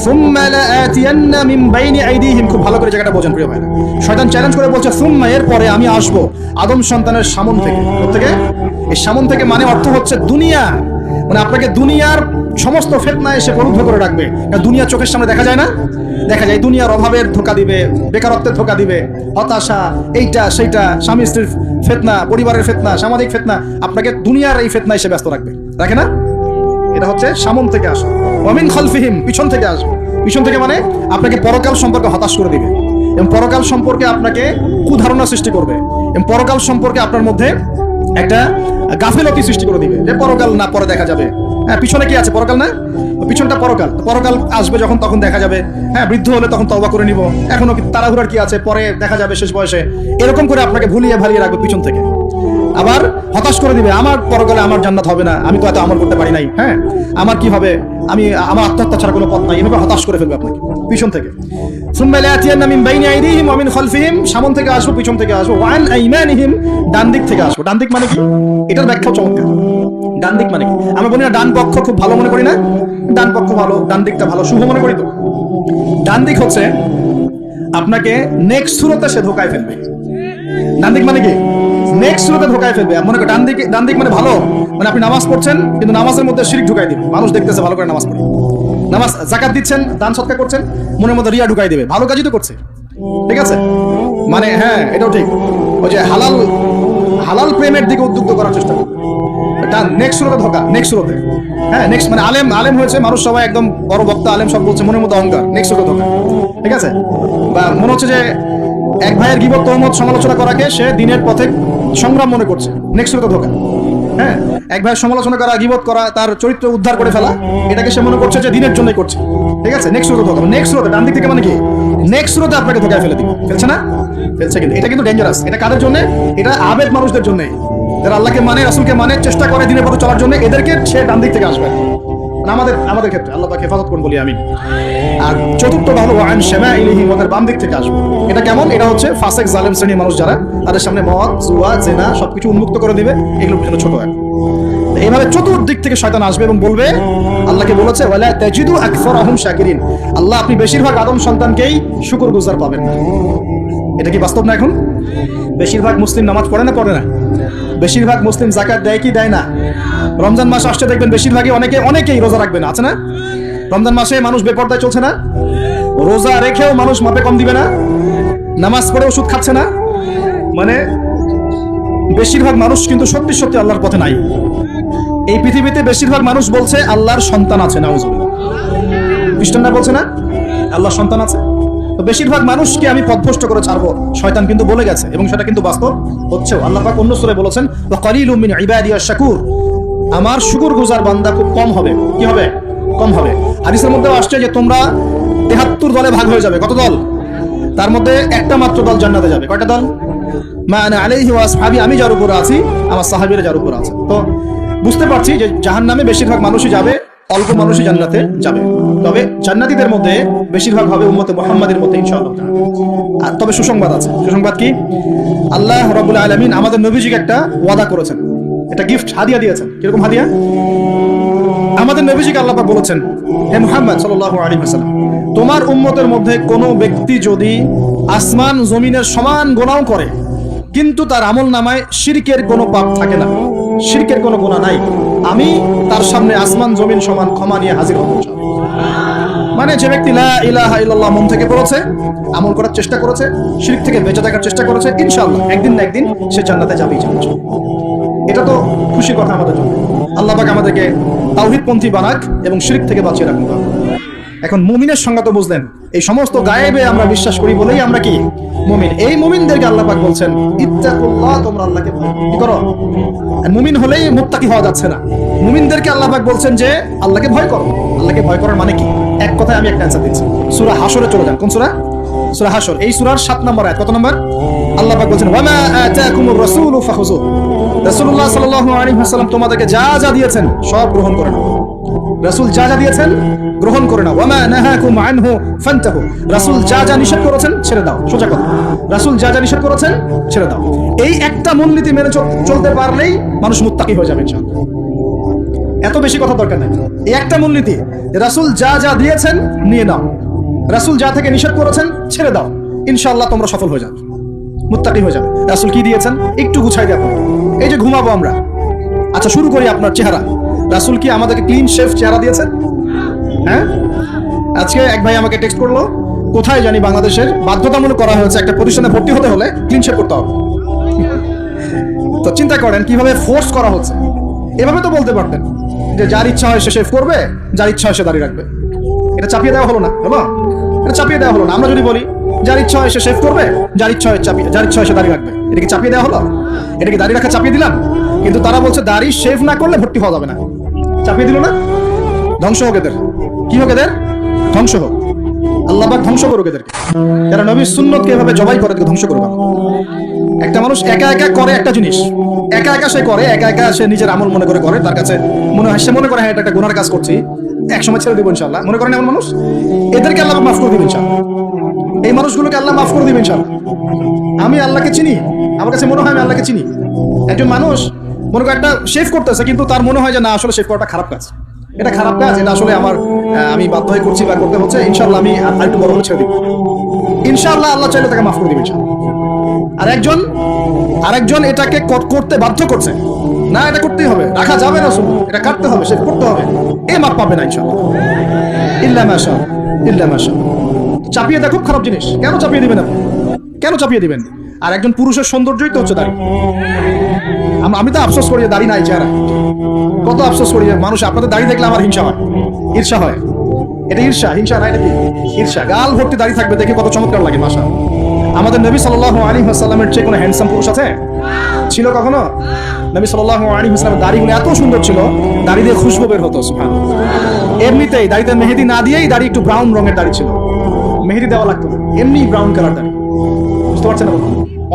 সুম্মা লাআতিয়ান্না মিন বাইনি আইদিহিম, খুব ভালো করে জায়গাটা বোঝেন প্রিয় ভাইরা। শয়তান চ্যালেঞ্জ করে বলছে সুম্মা, এর পরে আমি আসব আদম সন্তানের সামন থেকে। কোথেকে? এই সামন থেকে মানে অর্থ হচ্ছে দুনিয়া, মানে আপনাকে দুনিয়ার সমস্ত ফিতনা এসে প্রলুব্ধ করে রাখবে। দুনিয়া চোখের সামনে দেখা যায় না? দেখা যায়। দুনিয়ার অভাবের ধোঁকা দিবে, বেকারত্বের ধোঁকা দিবে, হতাশা, এইটা সেইটা, স্বামী স্ত্রীর ফিতনা, পরিবারের ফিতনা, সামাজিক ফিতনা, আপনাকে দুনিয়ার এই ফিতনা এসে ব্যস্ত রাখবে, রাখে না? এটা হচ্ছে সামন থেকে আসে। ওয়ামিন খালফিহিম, পিছন থেকে আসবে। পিছন থেকে মানে আপনাকে পরকাল সম্পর্কে হতাশ করে দিবে, এবং পরকাল সম্পর্কে আপনাকে কুধারণা সৃষ্টি করবে, এবং পরকাল সম্পর্কে আপনার মধ্যে একটা গাফিলতি সৃষ্টি করে দিবে যে পরকাল না, পরে দেখা যাবে। হ্যাঁ, পিছনে কি আছে? পরকাল না? পিছনটা পরকাল। পরকাল আসবে যখন, তখন দেখা যাবে। হ্যাঁ, বৃদ্ধ হলে তখন তওবা করে নিব, এখনো তাড়াহুড়ার কি আছে, পরে দেখা যাবে শেষ বয়সে। এরকম করে আপনাকে ভুলিয়ে ভালিয়ে রাখবে পিছন থেকে। আবার হতাশ করে দিবে, আমার পরকালে আমার জান্নাত হবে না, আমি তো এত আমল করতে পারি নাই, হ্যাঁ, আমার কি হবে, আমার আত্মহত্যা ছাড়া কোনো পথ নাই, এভাবে হতাশ করে ফেলবে আপনাকে পিছন থেকে। সুম্মা লাআতিয়ান্না মিন বাইনি আইদিহিম ওয়া মিন খালফিহিম, সামন থেকে আসবো, পিছন থেকে আসবো, ওয়া আন আইমানিহিম, ডান দিক থেকে আসবো। ডান দিক মানে কি? এটার ব্যাখ্যাও চমৎকার। ডান দিক মানে কি? আমরা বলি না ডান পক্ষ খুব ভালো মনে করি না? ডান পক্ষ ভালো, ডান দিকটা ভালো, শুভ মনে করি তো। ডান দিক হচ্ছে আপনাকে নেক্সট সুরতে সে ধোকায় ফেলবে। ডান দিক মানে কি? নেক্সট সুরতে ধোকায় ফেলবে। মনে করেন ডান দিক মানে ভালো, মানে আপনি নামাজ পড়ছেন কিন্তু নামাজের মধ্যে শিরক ঢুকাই দিবে, মানুষ দেখতেছে ভালো করে নামাজ পড়ে, নামাজ যাকাত দিচ্ছেন, দান সদকা করছেন, মনের মধ্যে রিয়া ঢুকাই দিবে, ভালো কাজই তো করছে, ঠিক আছে? মানে হ্যাঁ, এটাও ঠিক। ওই যে হালাল প্রেমের দিকে উদ্বুদ্ধ করার চেষ্টা করবে। নেক্সট সুরতে ধোকা, নেক্সট সুরতে। হ্যাঁ, নেক্সট মানে আলেম হয়েছে মানুষ, সবাই একদম বড় বক্তা, আলেম সব বলছে, মনের মধ্যে অহংকার, নেক্সট সুরতে ধোকা, ঠিক আছে? বা মনে হচ্ছে যে এক ভাইয়ের গীবত, তহমত, সমালোচনা করাকে সে দিনের পথে সংগ্রাম মনে করছে, নেক্সট সুরতে ধোকা। হ্যাঁ, এক ভাইয়ের সমালোচনা করা, গীবত করা, তার চরিত্র উদ্ধার করে ফেলা, এটাকে সে মনে করছে যে দিনের জন্যই করছে, ঠিক আছে? নেক্সট সুরতে ধোকা। নেক্সট সুরতে, ডান দিক থেকে মানে কি? নেক্সট সুরতে আপনাকে ধোকায় ফেলে দিবে। ফেলছে না? ফেলছে। কিন্তু এটা কিন্তু ডেঞ্জারাস। এটা কাদের জন্য? এটা আবেদ মানুষদের জন্য, যারা আল্লাহকে মানে, রাসূলকে মানে, চেষ্টা করে দিনের পথে চলার জন্য, এদেরকে সে ডান দিক থেকে আসবে। আমাদের ক্ষেত্রে আল্লাহ পাক হেফাজত করুন বলি আমিন। আর চতুর্থটা হলো ওয়ান শামাইলিহি, ওদের বাম দিক থেকে আসবে। এটা কেমন? এটা হচ্ছে ফাসিক জালেম শ্রেণীর মানুষ যারা, তাদের সামনে মদ, জুয়া, জেনা সবকিছু উন্মুক্ত করে দিবে, এগুলো পর্যন্ত ছোট হয়। এইভাবে চতুর্দিক থেকে শয়তান আসবে এবং বলবে, আল্লাহকে বলেছে ওয়ালা তাজিদু আকসারাহুম শাকিরিন, আল্লাহ আপনি বেশিরভাগ আদম সন্তানকেই শুকরগুজার পাবেন না। এটা কি বাস্তব না? এখন বেশিরভাগ মুসলিম নামাজ পড়ে না? পড়ে না। বেশিরভাগ মুসলিম যাকাত দেয় কি দেয় না? রমজান মাস আসছে দেখবেন বেশিরভাগই অনেকেই রোজা রাখবে না, আছে না? রমজান মাসে মানুষ বেপরদায় চলছে না? রোজা রেখেও মানুষ মাপে কম দিবে না? নামাজ পড়ে ওষুধ খাচ্ছে না? মানে বেশিরভাগ মানুষ কিন্তু সত্যি সত্যি আল্লাহর পথে নাই। এই পৃথিবীতে বেশিরভাগ মানুষ বলছে আল্লাহর সন্তান আছে, নাউজুবিল্লাহ। খ্রিস্টানরা বলছে না আল্লাহর সন্তান আছে? তো বেশিরভাগ মানুষকে আমি পথভ্রষ্ট করে ছাড়বো, শয়তান কিন্তু বলে গেছে, এবং সেটা কিন্তু বাস্তব হচ্ছেও। আল্লাহ পাক অন্য সূরায় বলেছেন ওয়া কালিলুম মিন ইবাদিয়াশ শাকুর, আমার শুকরগুজার বান্দা খুব কম হবে। কি হবে? কম হবে। হাদিসের মধ্যেও আসছে যে তোমরা 73 দলে ভাগ হয়ে যাবে। কত দল? তার মধ্যে একটা মাত্র দল জান্নাতে যাবে। কয়টা দল? মা আনা আলাইহি ওয়া আসহাবি, আমি যার উপর আছি আমার সাহাবীরা যার উপর আছে। তো বুঝতে পারছি যে জাহান্নামে বেশিরভাগ মানুষই যাবে, অল্প মানুষই জান্নাতে যাবে। তবে জান্নাতীদের মধ্যে বেশিরভাগ হবে উম্মতে মুহাম্মাদের মধ্যে ইনশাআল্লাহ। আর তবে সুসংবাদ আছে। সুসংবাদ কি? আল্লাহ রাব্বুল আলামিন আমাদের নবীজিকে একটা ওয়াদা করেছেন, এটা গিফট হাদিয়া দিয়েছেন। কিরকম হাদিয়া? আমাদের নবীজিকে আল্লাহ পাক বলেছেন, হে মুহাম্মদ সাল্লাল্লাহু আলাইহি ওয়াসাল্লাম, তোমার উম্মতের মধ্যে কোনো ব্যক্তি যদি আসমান জমিনের সমান গুনাহ করে কিন্তু তার আমল নামায় শিরকের কোনো পাপ থাকে না, শিরকের কোনো গুনাহ নাই, আমি তার সামনে আসমান জমিন সমান ক্ষমা নিয়ে হাজির হব। মানে যে ব্যক্তি লা ইলাহা ইল্লাল্লাহ মন থেকে পড়েছে, আমল করার চেষ্টা করেছে, শিরক থেকে বেঁচে থাকার চেষ্টা করেছে, ইনশাআল্লাহ একদিন না একদিন সে জান্নাতে যাবেই যাবে। এটা তো খুশির কথা আমাদের জন্য। আল্লাহ পাক আমাদেরকে তাওহীদপন্থী বানাক এবং শিরক থেকে বাঁচিয়ে রাখুন। এখন মুমিনের সংজ্ঞা তো বুঝলেন, এই সমস্ত গায়েবে আমরা বিশ্বাস করি বলেই আমরা কি মুমিন। এই মুমিনদেরকে আল্লাহ পাক বলছেন ইত্তাকুল্লাহ, তোমরা আল্লাহকে ভয় করো। মুমিন হলেই মুত্তাকি হওয়া যাচ্ছে না, মুমিনদেরকে আল্লাহ পাক বলছেন যে আল্লাহকে ভয় করো। আল্লাহকে ভয় করার মানে কি? এক কথায় আমি একটা অ্যানসার দিচ্ছি। সূরা হাশরে চলে যান। কোন সূরা? সূরা হাশর। এই সূরার 7 নম্বর আয়াত। কত নম্বর? আল্লাহ পাক বলছেন ওয়া মা আতাকুমুর রাসূলু ফাখুযু, রাসূলুল্লাহ সাল্লাল্লাহু আলাইহি ওয়াসাল্লাম তোমাদেরকে যা যা দিয়েছেন সব গ্রহণ করে নাও। রাসূল যা যা দিয়েছেন গ্রহণ করে নাও। ওয়া মা নাহাকুম আনহু ফান্তাহু, রাসূল যা যা নিষেধ করেছেন ছেড়ে দাও। সোজা কথা, রাসূল যা যা নিষেধ করেছেন ছেড়ে দাও। এই একটা মূলনীতি মেনে চলতে পারলেই মানুষ মুত্তাকি হয়ে যাবে ইনশাআল্লাহ। এত বেশি কথা দরকার নাই। এই একটা মূলনীতি, রাসূল যা যা দিয়েছেন নিয়ে নাও, রাসূল যা থেকে নিষেধ করেছেন ছেড়ে দাও, ইনশাআল্লাহ তোমরা সফল হয়ে যাবে, মুত্তাকি হয়ে যাবে। রাসূল কি দিয়েছেন একটু গুছাই দেব। এই যে ঘুমাবো আমরা, আচ্ছা শুরু করি আপনার চেহারা। রাসূল কি আমাদেরকে ক্লিন শেভ চেহারা দিয়েছেন? হ্যাঁ। আজকে এক ভাই আমাকে টেক্সট করলো, কোথায় জানি বাংলাদেশের বাধ্যতামূলক করা হয়েছে একটা প্রতিষ্ঠানে ভর্তি হতে হলে ক্লিন শেভ করতে হবে। তো চিন্তা করেন কিভাবে ফোর্স করা হচ্ছে। এভাবে তো বলতে পারতেন যে যার ইচ্ছা হয় সে শেভ করবে, যার ইচ্ছা হয় সে দাড়ি রাখবে। এটা চাপিয়ে দেওয়া হলো না, হলো? এটা চাপিয়ে দেওয়া হলো না। আমরা যদি বলি যার ইচ্ছা হয় সে শেভ করবে, যার ইচ্ছা হয় সে দাড়ি রাখবে, এটা কি চাপিয়ে দেওয়া হলো? এটা কি দাড়ি রাখা চাপিয়ে দিলাম? কিন্তু তারা বলছে দাড়ি শেভ না করলে ভর্তি হওয়া যাবে না। চাপিয়ে দিল না? ধ্বংস হোক এদের। কি হোক এদের? ধ্বংস হোক। আল্লাহ পাক ধ্বংস করুক এদেরকে, যারা নবীর সুন্নতকে এভাবে জবাই করে ধ্বংস করবে। একটা মানুষ একা একা করে একটা জিনিস, একা একা সে করে, একা একা সে নিজের আমল মনে করে করে, তার কাছে মনে হয়, সে মনে করে হ্যাঁ এটা একটা গুনার কাজ করছি, এক সময় ছেড়ে দিব ইনশাআল্লাহ, মনে করেন এমন মানুষ, এদেরকে আল্লাহ মাফ করে দিবেন ইনশাআল্লাহ। এই মানুষগুলোকে আল্লাহ মাফ করে দিবেন ইনশাআল্লাহ। আমি আল্লাহকে চিনি, আমার কাছে মনে হয় আমি আল্লাহকে চিনি। একজন মানুষ মনে করে একটা শেভ করতেছে, কিন্তু তার মনে হয় যে না আসলে শেভ করাটা খারাপ কাজ, এটা খারাপ কাজ, এটা আসলে আমার আমি বাধ্য হয়ে করছি বা করতে হচ্ছে, ইনশাআল্লাহ আমি আরেকটু বড় হলে ছেড়ে দিব, ইনশাআল্লাহ আল্লাহ চাইলে তাকে মাফ করে দিবেন ইনশাআল্লাহ। আরেকজন এটাকে করতে বাধ্য করছে, না এটা করতেই হবে, রাখা যাবে না, এটা কাটতে হবে, শেভ করতে হবে, এ মাফ পাবে না ইনশাআল্লাহ। ইল্লা মাশা ইল্লা মাশা। চাপিয়ে দেওয়া খুব খারাপ জিনিস। কেন চাপিয়ে দিবেন আপনি? কেন চাপিয়ে দিবেন? আর একজন পুরুষের সৌন্দর্যই তো হচ্ছে দাড়ি। আমি তো আফসোস করি দাড়ি নাই চেহারা, কত আফসোস করি। মানুষ আপনাদের দাড়ি দেখলে আমার হিংসা হয়, ঈর্ষা হয়। এটা ঈর্ষা, হিংসা নাই নাকি? ঈর্ষা। গাল ভর্তি দাড়ি থাকবে দেখে কত চমৎকার লাগে। মাশা। আমাদের নবী সাল্লাল্লাহু আলাইহি ওয়াসাল্লামের চেয়ে কোনো হ্যান্ডসাম পুরুষ আছে? ছিল কখনো? নবী সাল্লাল্লাহু আলাইহি ওয়াসাল্লামের দাড়িগুলো এত সুন্দর ছিল, দাড়ি দিয়ে খুশবু বের হতো। সুবহানাল্লাহ। এমনিতেই দাড়িতে মেহেদি না দিয়েই দাড়ি একটু ব্রাউন রঙের দাড়ি ছিল, মেহেদি দেওয়া লাগতো না, এমনি ব্রাউন কালার দাড়ি। বুঝতে পারছেন না?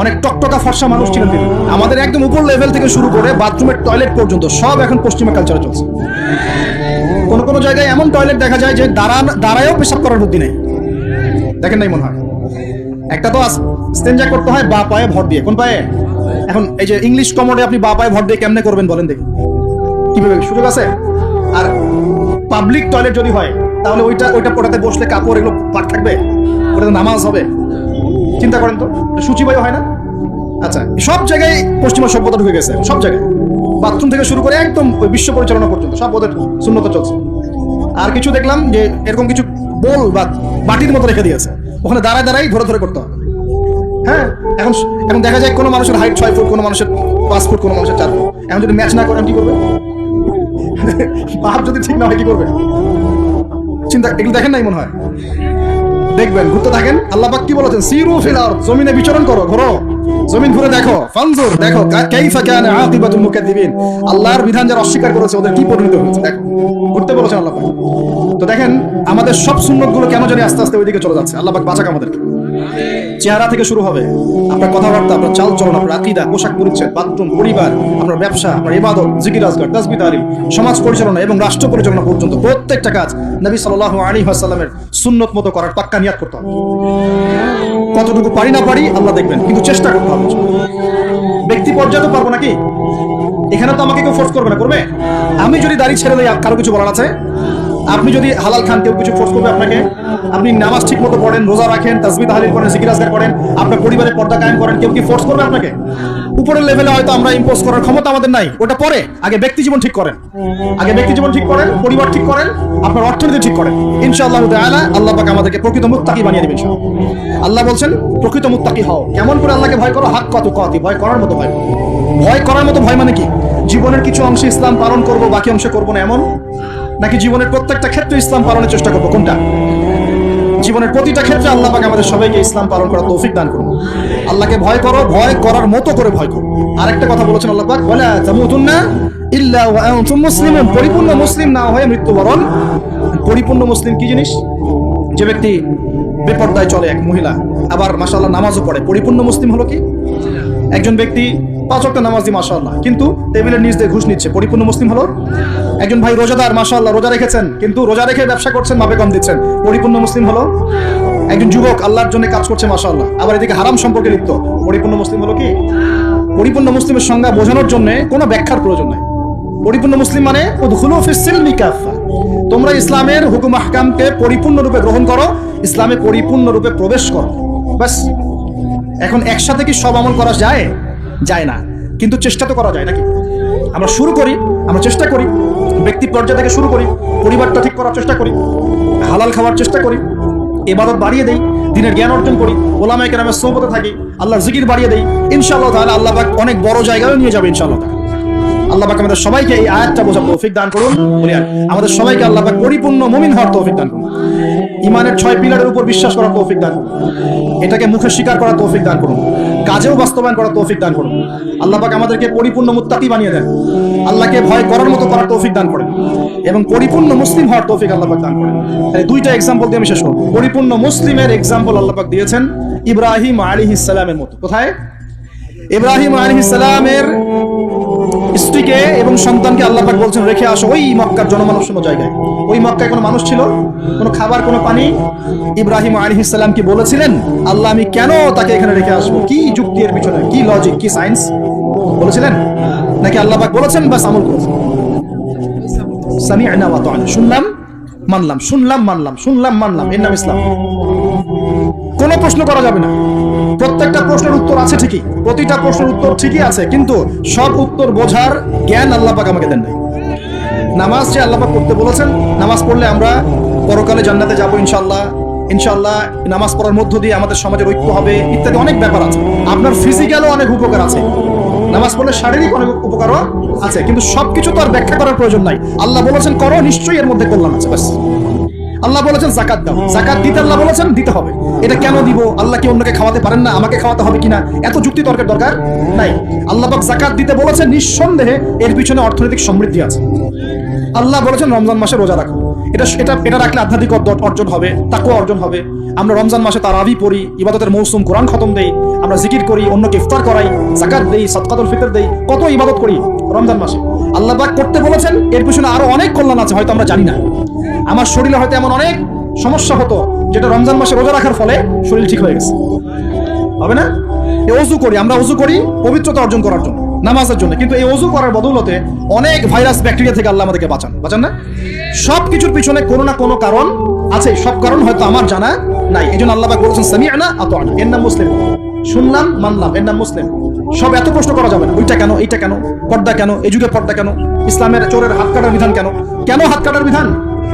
অনেক টকটকা ফর্সা মানুষ ছিলেন তিনি। আমাদের একদম উপর লেভেল থেকে শুরু করে বাথরুমের টয়লেট পর্যন্ত সব এখন পশ্চিমা কালচারে চলছে। কোন কোন জায়গায় এমন টয়লেট দেখা যায় যে দাঁড়ায়ও পেশাব করার বুদ্ধি নেই। দেখেন নাই মনে হয়? একটা তো স্টেঞ্জা করতে হয় বা পায়ে ভর দিয়ে। কোন পায়ে? এখন এই যে ইংলিশ কমোডে আপনি বা পায়ে ভর দিয়ে কেমনে করবেন বলেন দেখি? কিভাবে সুযোগ আছে? আর পাবলিক টয়লেট যদি হয় তাহলে ওইটা পড়াতে বসলে কাপড় এগুলো পাক থাকবে, ওটাতে নামাজ হবে। চিন্তা করেন তো, সূচিবায়ু হয় না? আচ্ছা, সব জায়গায় পশ্চিমা সভ্যতা ঢুকে গেছে, সব জায়গায়, বাথরুম থেকে শুরু করে একদম ওই বিশ্ব পরিচালনা পর্যন্ত সব ওদের শূন্যত চলছে। আর কিছু দেখলাম যে এরকম কিছু বোল বা বাটির মতো রেখে দিয়েছে, ওখানে দাঁড়ায় দাঁড়াই ধরে ধরে করতে হবে। হ্যাঁ, এখন দেখা যায় কোনো মানুষের হাইট 6 ফুট, কোনো মানুষের 5 ফুট, কোনো মানুষের 4 ফুট। এখন যদি ম্যাচ না করেন কি করবে? পাপ যদি ঠিক না হয় কি করবে? চিন্তা, এগুলো দেখেন নাই মনে হয়? দেখবেন, ঘুরতে থাকেন। আল্লাহ পাক কি বলেছেন? সিরু ফিল আরদ, জমিনে বিচরণ করো, ঘোরো। জমিন ঘুরে দেখো, ফানজুর, দেখো কাইফা কানা আকিবাতুল মুকাদ্দিবিন, আল্লাহর বিধান যারা অস্বীকার করেছে ওদের কি পরিণত হয়েছে দেখো। ঘুরতে বলেছেন আল্লাহ পাক। তো দেখেন আমাদের সব সুন্নতগুলো কেন জানি আস্তে আস্তে ওইদিকে চলে যাচ্ছে। আল্লাহ পাক বাঁচাক আমাদেরকে। চেহারা থেকে শুরু হবে, আপনার কথাবার্তা, আপনার চাল চলন, আপনার আকীদা, পোশাক পরিচ্ছদ, বাথরুম, পরিবার, আপনার ব্যবসা, আপনার ইবাদত, জিকির আজকার, তাসবিহ তাহলিল, সমাজ পরিচালনা এবং রাষ্ট্র পরিচালনা পর্যন্ত প্রত্যেকটা কাজ নবী সাল্লাল্লাহু আলাইহি ওয়াসাল্লামের সুন্নত মতো করার পাক্কা নিয়াত করতে হবে। কতটুকু পারি না পারি আল্লাহ দেখবেন, কিন্তু চেষ্টা করতে হবে। ব্যক্তি পর্যায়ে তো পারবো নাকি? এখানে তো আমাকে কেউ ফোর্স করবে না, করবে? আমি যদি দাড়ি ছেড়ে দেই কারো কিছু বলার আছে? আপনি যদি হালাল খান কেউ কিছু ফোর্স করবে আপনাকে? আপনি নামাজ ঠিক মতো পড়েন, রোজা রাখেন, তাসবিহ তাহলিল করেন, জিকির আজকার করেন, আপনার পরিবারের পর্দা কায়েম করেন, কেউ কি ফোর্স করবে আপনাকে? উপরের লেভেলে হয়তো আমরা ইম্পোজ করার ক্ষমতা আমাদের নাই, ওটা পরে। আগে ব্যক্তি জীবন ঠিক করেন, আগে ব্যক্তি জীবন ঠিক করেন, পরিবার ঠিক করেন, আপনার অর্থনীতি ঠিক করেন। ইনশাআল্লাহ তাআলা আল্লাহ পাক আমাদেরকে প্রকৃত মুত্তাকি বানিয়ে দিবেন ইনশাআল্লাহ। আল্লাহ বলছেন প্রকৃত মুত্তাকি হও। কেমন করে আল্লাহকে ভয় করো? হাক্কা তুকাতি, ভয় করার মতো ভয়। ভয় করার মতো ভয় মানে কি? জীবনের কিছু অংশে ইসলাম পালন করব, বাকি অংশে করব না, এমন? নাকি জীবনের প্রত্যেকটা ক্ষেত্রে ইসলাম পালনের চেষ্টা করবো? কোনটা? জীবনের প্রতিটা ক্ষেত্রে আল্লাহ পাক আমাদের সবাইকে ইসলাম পালন করার তৌফিক দান করুন। আল্লাহকে ভয় করো, ভয় করার মতো করে ভয় করো। আরেকটা কথা বলেছেন আল্লাহ পাক, ওয়ালা তামুতুন্না ইল্লা ওয়া আনতুম মুসলিমুন, পরিপূর্ণ মুসলিম না হয়ে মৃত্যুবরণ। পরিপূর্ণ মুসলিম কি জিনিস? যে ব্যক্তি বেপরদায় চলে, এক মহিলা, আবার মাশাআল্লাহ নামাজও পড়ে, পরিপূর্ণ মুসলিম হলো কি? একজন ব্যক্তি 5 ওয়াক্ত নামাজ দিয়ে মাশাআল্লাহ, কিন্তু টেবিলের নিচ দিয়ে ঘুষ নিচ্ছে, পরিপূর্ণ মুসলিম হলো? একজন ভাই রোজাদার, মাশাআল্লাহ রোজা রেখেছেন, কিন্তু রোজা রেখে ব্যবসা করছেন, মাপে কম দিচ্ছেন, পরিপূর্ণ মুসলিম হলো? একজন যুবক আল্লাহর জন্য কাজ করছে মাশাআল্লাহ, আবার এদিকে হারাম সম্পর্কে লিপ্ত, পরিপূর্ণ মুসলিম হলো কি? পরিপূর্ণ মুসলিমের সংজ্ঞা বোঝানোর জন্য কোনো ব্যাখ্যার প্রয়োজন নাই। পরিপূর্ণ মুসলিম মানে উদখুলু ফিস সিলমি কাফা, তোমরা ইসলামের হুকুম আহকামকে পরিপূর্ণরূপে গ্রহণ করো, ইসলামে পরিপূর্ণরূপে প্রবেশ করো, বাস। এখন একসাথে কি সব আমল করা যায়? যায় না, কিন্তু চেষ্টা তো করা যায় নাকি? আমরা শুরু করি, আমরা চেষ্টা করি, ব্যক্তি পর্যায় থেকে শুরু করি, পরিবারটা ঠিক করার চেষ্টা করি, হালাল খাওয়ার চেষ্টা করি, ইবাদত বাড়িয়ে দেই, দিনের জ্ঞান অর্জন করি, ওলামায়ে কেরামের সোহবতে থাকি, আল্লাহর জিকির বাড়িয়ে দেই, ইনশাআল্লাহ তাআলা আল্লাহ পাক অনেক বড় জায়গায় নিয়ে যাবে ইনশাআল্লাহ। আল্লাহ পাক আমাদের সবাইকে এই আয়াতটা বোঝার তৌফিক দান করুন। বলি আমাদের সবাইকে আল্লাহ পাক পরিপূর্ণ মুমিন হওয়ার তৌফিক দান করুন। ঈমানের 6 পিলারের উপর বিশ্বাস করার তৌফিক দান করুন। এটাকে মুখে স্বীকার করার তৌফিক দান করুন, কাজেও বাস্তবায়ন করার তৌফিক দান করুন। আল্লাহ পাক আমাদেরকে পরিপূর্ণ মুত্তাকি বানিয়ে দেন, আল্লাহকে ভয় করার মতো করার তৌফিক দান করেন, এবং পরিপূর্ণ মুসলিম হওয়ার তৌফিক আল্লাহ পাক দান করেন। এই দুইটা এক্সাম্পল দিয়ে আমি শেষ করব। পরিপূর্ণ মুসলিমের এক্সাম্পল আল্লাহ পাক দিয়েছেন ইব্রাহিম আলাইহিস সালামের মতো। কোথায়? ইব্রাহিম আলাইহিস সালামের স্ত্রীকে এবং সন্তানকে আল্লাহ পাক বলছেন রেখে আসো ওই মক্কার জনমানবশূন্য জায়গায়। ওই মক্কায় কোনো মানুষ ছিল? কোনো খাবার, কোনো পানি? ইব্রাহিম আলাইহিস সালাম কি বলেছিলেন আল্লাহ আমি কেন তাকে এখানে রেখে আসবো? কি যুক্তি এর পিছনে, কি লজিক, কি সায়েন্স বলেছিলেন? নাকি আল্লাহ পাক বলেছেন বাস আমল করেছেন? সামি'না ওয়া আতা'না, শুনলাম মানলাম, শুনলাম মানলাম, শুনলাম মানলাম, এর নাম ইসলাম। কোনো প্রশ্ন করা যাবে না। প্রত্যেকটা প্রশ্নের উত্তর আছে ঠিকই, প্রতিটা প্রশ্নের উত্তর ঠিকই আছে, কিন্তু সব উত্তর বোঝার জ্ঞান আল্লাহ পাক আমাকে দেন নাই। নামাজ যে আল্লাহ পাক পড়তে বলেছেন, নামাজ পড়লে আমরা পরকালে জান্নাতে যাব ইনশাআল্লাহ। ইনশাআল্লাহ নামাজ পড়ার মধ্য দিয়ে আমাদের সমাজের ঐক্য হবে, ইত্যাদি অনেক ব্যাপার আছে। আপনার ফিজিক্যালও অনেক উপকার আছে, নামাজ পড়লে শারীরিক অনেক উপকারও আছে, কিন্তু সবকিছু তো আর ব্যাখ্যা করার প্রয়োজন নাই। আল্লাহ বলেছেন করো, নিশ্চয়ই এর মধ্যে কল্যাণ আছে, বাস। আল্লাহ বলেছেন জাকাত দাও, জাকাত দিতে আল্লাহ বলেছেন দিতে হবে। এটা কেন দিব? আল্লাহ কি অন্যকে খাওয়াতে পারেন না? আমাকে খাওয়াতে হবে কিনা? এত যুক্তি তর্কের দরকার নাই। আল্লাহ পাক জাকাত দিতে বলেছেন, নিঃসন্দেহে এর পিছনে অর্থনৈতিক সমৃদ্ধি আছে। আল্লাহ বলেছেন রমজান মাসে রোজা রাখো, এটা রাখলে আধ্যাত্মিক অর্জন হবে, তাকওয়া অর্জন হবে। আমরা রমজান মাসে তারাবি পড়ি, ইবাদতের মৌসুম, কোরআন খতম দেই, আমরা জিকির করি, অন্যকে ইফতার করাই, যাকাত দেই, সাদকাতুল ফিতর দেই, কত ইবাদত করি রমজান মাসে। আল্লাহ পাক করতে বলেছেন, এর পিছনে আরো অনেক কল্যাণ আছে, হয়তো আমরা জানি না। আমার শরীরে হয়তো এমন অনেক সমস্যা হতো যেটা রমজান মাসে রোজা রাখার ফলে শরীর ঠিক হয়ে গেছে, হবে না? এই ওযু করি, আমরা ওযু করি পবিত্রতা অর্জন করার জন্য, নামাজের জন্য, কিন্তু এই ওযু করার বদৌলতে অনেক ভাইরাস ব্যাকটেরিয়া থেকে আল্লাহ আমাদেরকে বাঁচান না? সব কিছুর পিছনে কোনো না কোনো কারণ আছে, সব কারণ হয়তো আমার জানা নাই। এজন্য আল্লাহ পাক বলেছেন সামি'না আতা'না, এর নাম মুসলিম। শুনলাম মানলাম, এর নাম মুসলিম। সব এত প্রশ্ন করা যাবে না, ওইটা কেন, এইটা কেন, পর্দা কেন, এই যুগে পর্দা কেন, ইসলামের চোরের হাত কাটার বিধান কেন? কেন হাত কাটার বিধান?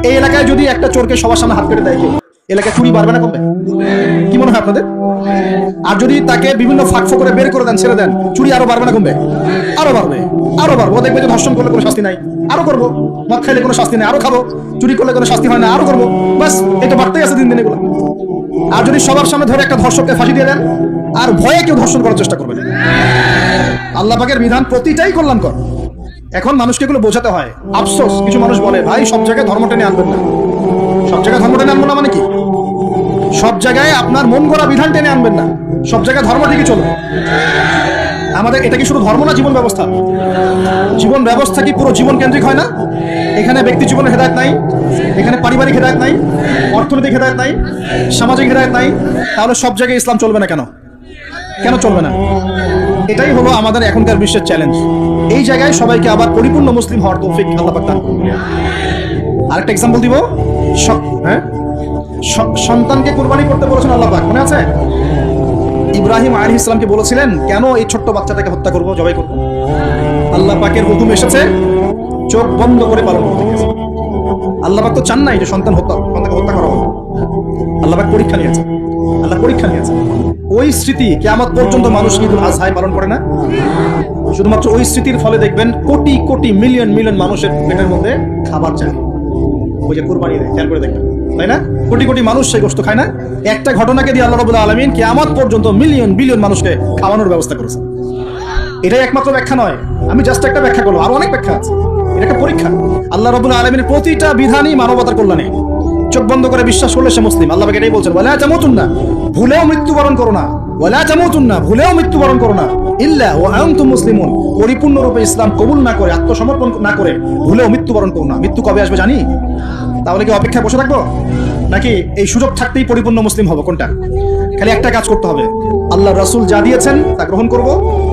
এই এলাকায় যদি একটা চোরকে সবার সামনে হাত কেটে দেয় কেউ, এলাকায় চুরি বাড়বে না কমবে? কি মনে হয় আপনাদের? আর যদি তাকে বিভিন্ন ফাঁক করে বের করে দেন, ছেড়ে দেন, চুরি আরো বাড়বে না কমবে? আরো বাড়বে, আরো বাড়বো। দেখবে যে ধর্ষণ করলে কোনো শাস্তি নাই, আরো করবো। মদ খাইলে কোনো শাস্তি নাই, আরো খাবো। চুরি করলে কোনো শাস্তি হয় না, আরো করবো। বাস এটা বাড়তেই আছে দিন দিন এগুলো। আর যদি সবার সামনে ধরে একটা ধর্ষককে ফাঁসি দিয়ে দেন, আর ভয়ে কেউ ধর্ষণ করার চেষ্টা করবে না। আল্লাহ পাকের বিধান প্রতিটাই কল্যাণকর। এখন মানুষকে এগুলো বোঝাতে হয়। আফসোস, কিছু মানুষ বলে ভাই সব জায়গায় ধর্ম টেনে আনবেন না। সব জায়গায় ধর্ম টেনে আনবো না মানে কি? সব জায়গায় আপনার মন গড়া বিধান টেনে আনবেন না, সব জায়গায় ধর্ম ঠিকই চলবে। আমাদের এটা কি শুধু ধর্ম না, জীবন ব্যবস্থা? জীবন ব্যবস্থা কি পুরো জীবন কেন্দ্রিক হয় না? এখানে ব্যক্তি জীবনের হেদায়েত নাই, এখানে পারিবারিক হেদায়েত নাই, অর্থনৈতিক হেদায়েত নাই, সামাজিক হেদায়েত নাই, তাহলে সব জায়গায় ইসলাম চলবে না কেন? কেন চলবে না? এটাই হলো আমাদের এখনকার বিশ্বের চ্যালেঞ্জ। এই জায়গায় সবাইকে আবার পরিপূর্ণ মুসলিম হওয়ার তৌফিক আল্লাহ পাক দান করুন। আরেকটা এক্সাম্পল দিব। সন্তানকে কুরবানি করতে বলেছেন আল্লাহ পাক, মনে আছে? ইব্রাহিম আলাইহিস সালামকে বলেছিলেন কেন এই ছোট্ট বাচ্চাটাকে হত্যা করবো, জবাই করবো? আল্লাহ পাকের হুকুম এসেছে, চোখ বন্ধ করে পালন করতে গেছে। আল্লাহ পাক তো চান নাই যে সন্তানকে হত্যা করা হবে। আল্লাহ পাক পরীক্ষা নিয়েছে, আল্লাহ পরীক্ষা নিয়েছে। ওই স্মৃতি কিয়ামত পর্যন্ত মানুষ ঈদুল আজহায় পালন করে না। শুধুমাত্র ওই স্মৃতির ফলে দেখবেন কোটি কোটি মিলিয়ন মিলিয়ন মানুষের পেটের মধ্যে খাবার চায়। ওই যে কুরবানি দেয়, খেয়াল করে দেখবেন, তাই না? কোটি কোটি মানুষ সেই গোশত খায় না। একটা ঘটনাকে দিয়ে আল্লাহ রাব্বুল আলামিন কিয়ামত পর্যন্ত মিলিয়ন বিলিয়ন মানুষকে খাওয়ানোর ব্যবস্থা করেছে। এটাই একমাত্র ব্যাখ্যা নয়, আমি জাস্ট একটা ব্যাখ্যা করলাম, আরো অনেক ব্যাখ্যা আছে। এটা একটা পরীক্ষা। আল্লাহ রাব্বুল আলামিনের প্রতিটা বিধানই মানবতার কল্যাণে। চোখ বন্ধ করে বিশ্বাস করলে সে মুসলিম। আল্লাহ পাক এটাই বলছেন, ওয়ালা তামুতুন্না, ভুলেও মৃত্যুবরণ করো না। ওয়ালা তামুতুন্না, ভুলেও মৃত্যুবরণ করো না। ইল্লা ওয়া আনতুম মুসলিমুন, পরিপূর্ণরূপে ইসলাম কবুল না করে, আত্মসমর্পণ না করে ভুলেও মৃত্যুবরণ করো না। মৃত্যু কবে আসবে জানি? তাহলে কি অপেক্ষায় বসে থাকবো, নাকি এই সুযোগ থাকতেই পরিপূর্ণ মুসলিম হবো? কোনটা? খালি একটা কাজ করতে হবে, আল্লাহ রাসূল যা দিয়েছেন তা গ্রহণ করব,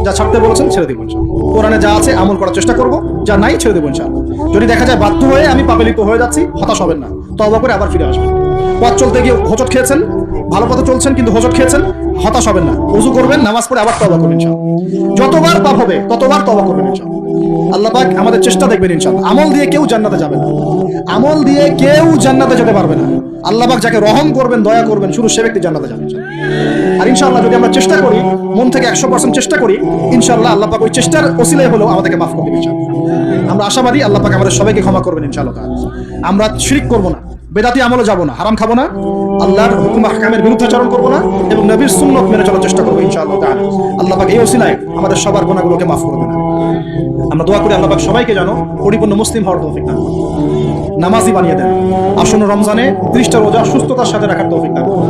যা ছাড়তে বলেছেন ছেড়ে দেব ইনশাআল্লাহ। কোরআনে যা আছে আমল করার চেষ্টা করব, যা নাই ছেড়ে দেব ইনশাআল্লাহ। যদি দেখা যায় বাধ্য হয়ে আমি পাপে লিপ্ত হয়ে যাচ্ছি, হতাশ হবেন না, তওবা করে আবার ফিরে আসবেন। পথ চলতে গিয়ে হোঁচট খেয়েছেন, ভালো পথে চলছেন কিন্তু হোঁচট খেয়েছেন, হতাশ হবেন না। ওযু করবেন, নামাজ পড়ে আবার তওবা করবেন ইনশাআল্লাহ। যতবার পাপ হবে ততবার তওবা করবেন ইনশাআল্লাহ। আল্লাহ পাক আমাদের চেষ্টা দেখবেন ইনশাআল্লাহ। আমল দিয়ে কেউ জান্নাতে যাবে না, আমল দিয়ে কেউ জান্নাতে যেতে পারবে না। আল্লাহ পাক যাকে রহম করবেন, দয়া করবেন, শুধু সে ব্যক্তি জান্নাতে যাবে ইনশাআল্লাহ। আর ইনশাআল্লাহ যদি আমরা চেষ্টা করি, মন থেকে 100% চেষ্টা করি, ইনশাআল্লাহ আল্লাহ পাক ওই চেষ্টার ওসিলায় হলেও আমাদেরকে মাফ করবেন ইনশাআল্লাহ। আমরা আশাবাদী আল্লাহ পাক আমাদের সবাইকে ক্ষমা করবেন ইনশাআল্লাহ। আমরা শিরক করব না, বেদাতি আমলে যাব না, হারাম খাবো না, আল্লাহর হুকুম আহকামের বিরুদ্ধাচরণ করব না, এবং নবীর সুন্নাত মেনে চলার চেষ্টা করব ইনশাআল্লাহ তাআলা। আল্লাহ পাক এই ওসিলায় আমাদের সবার গুনাহগুলোকে মাফ করবেন। আমরা দোয়া করি আল্লাহ পাক সবাইকে যেন পরিপূর্ণ মুসলিম হওয়ার তৌফিক দান করেন, নামাজি বানিয়ে দেন, আসন্ন রমজানে 30টা রোজা সুস্থতার সাথে রাখার তৌফিক দান করেন।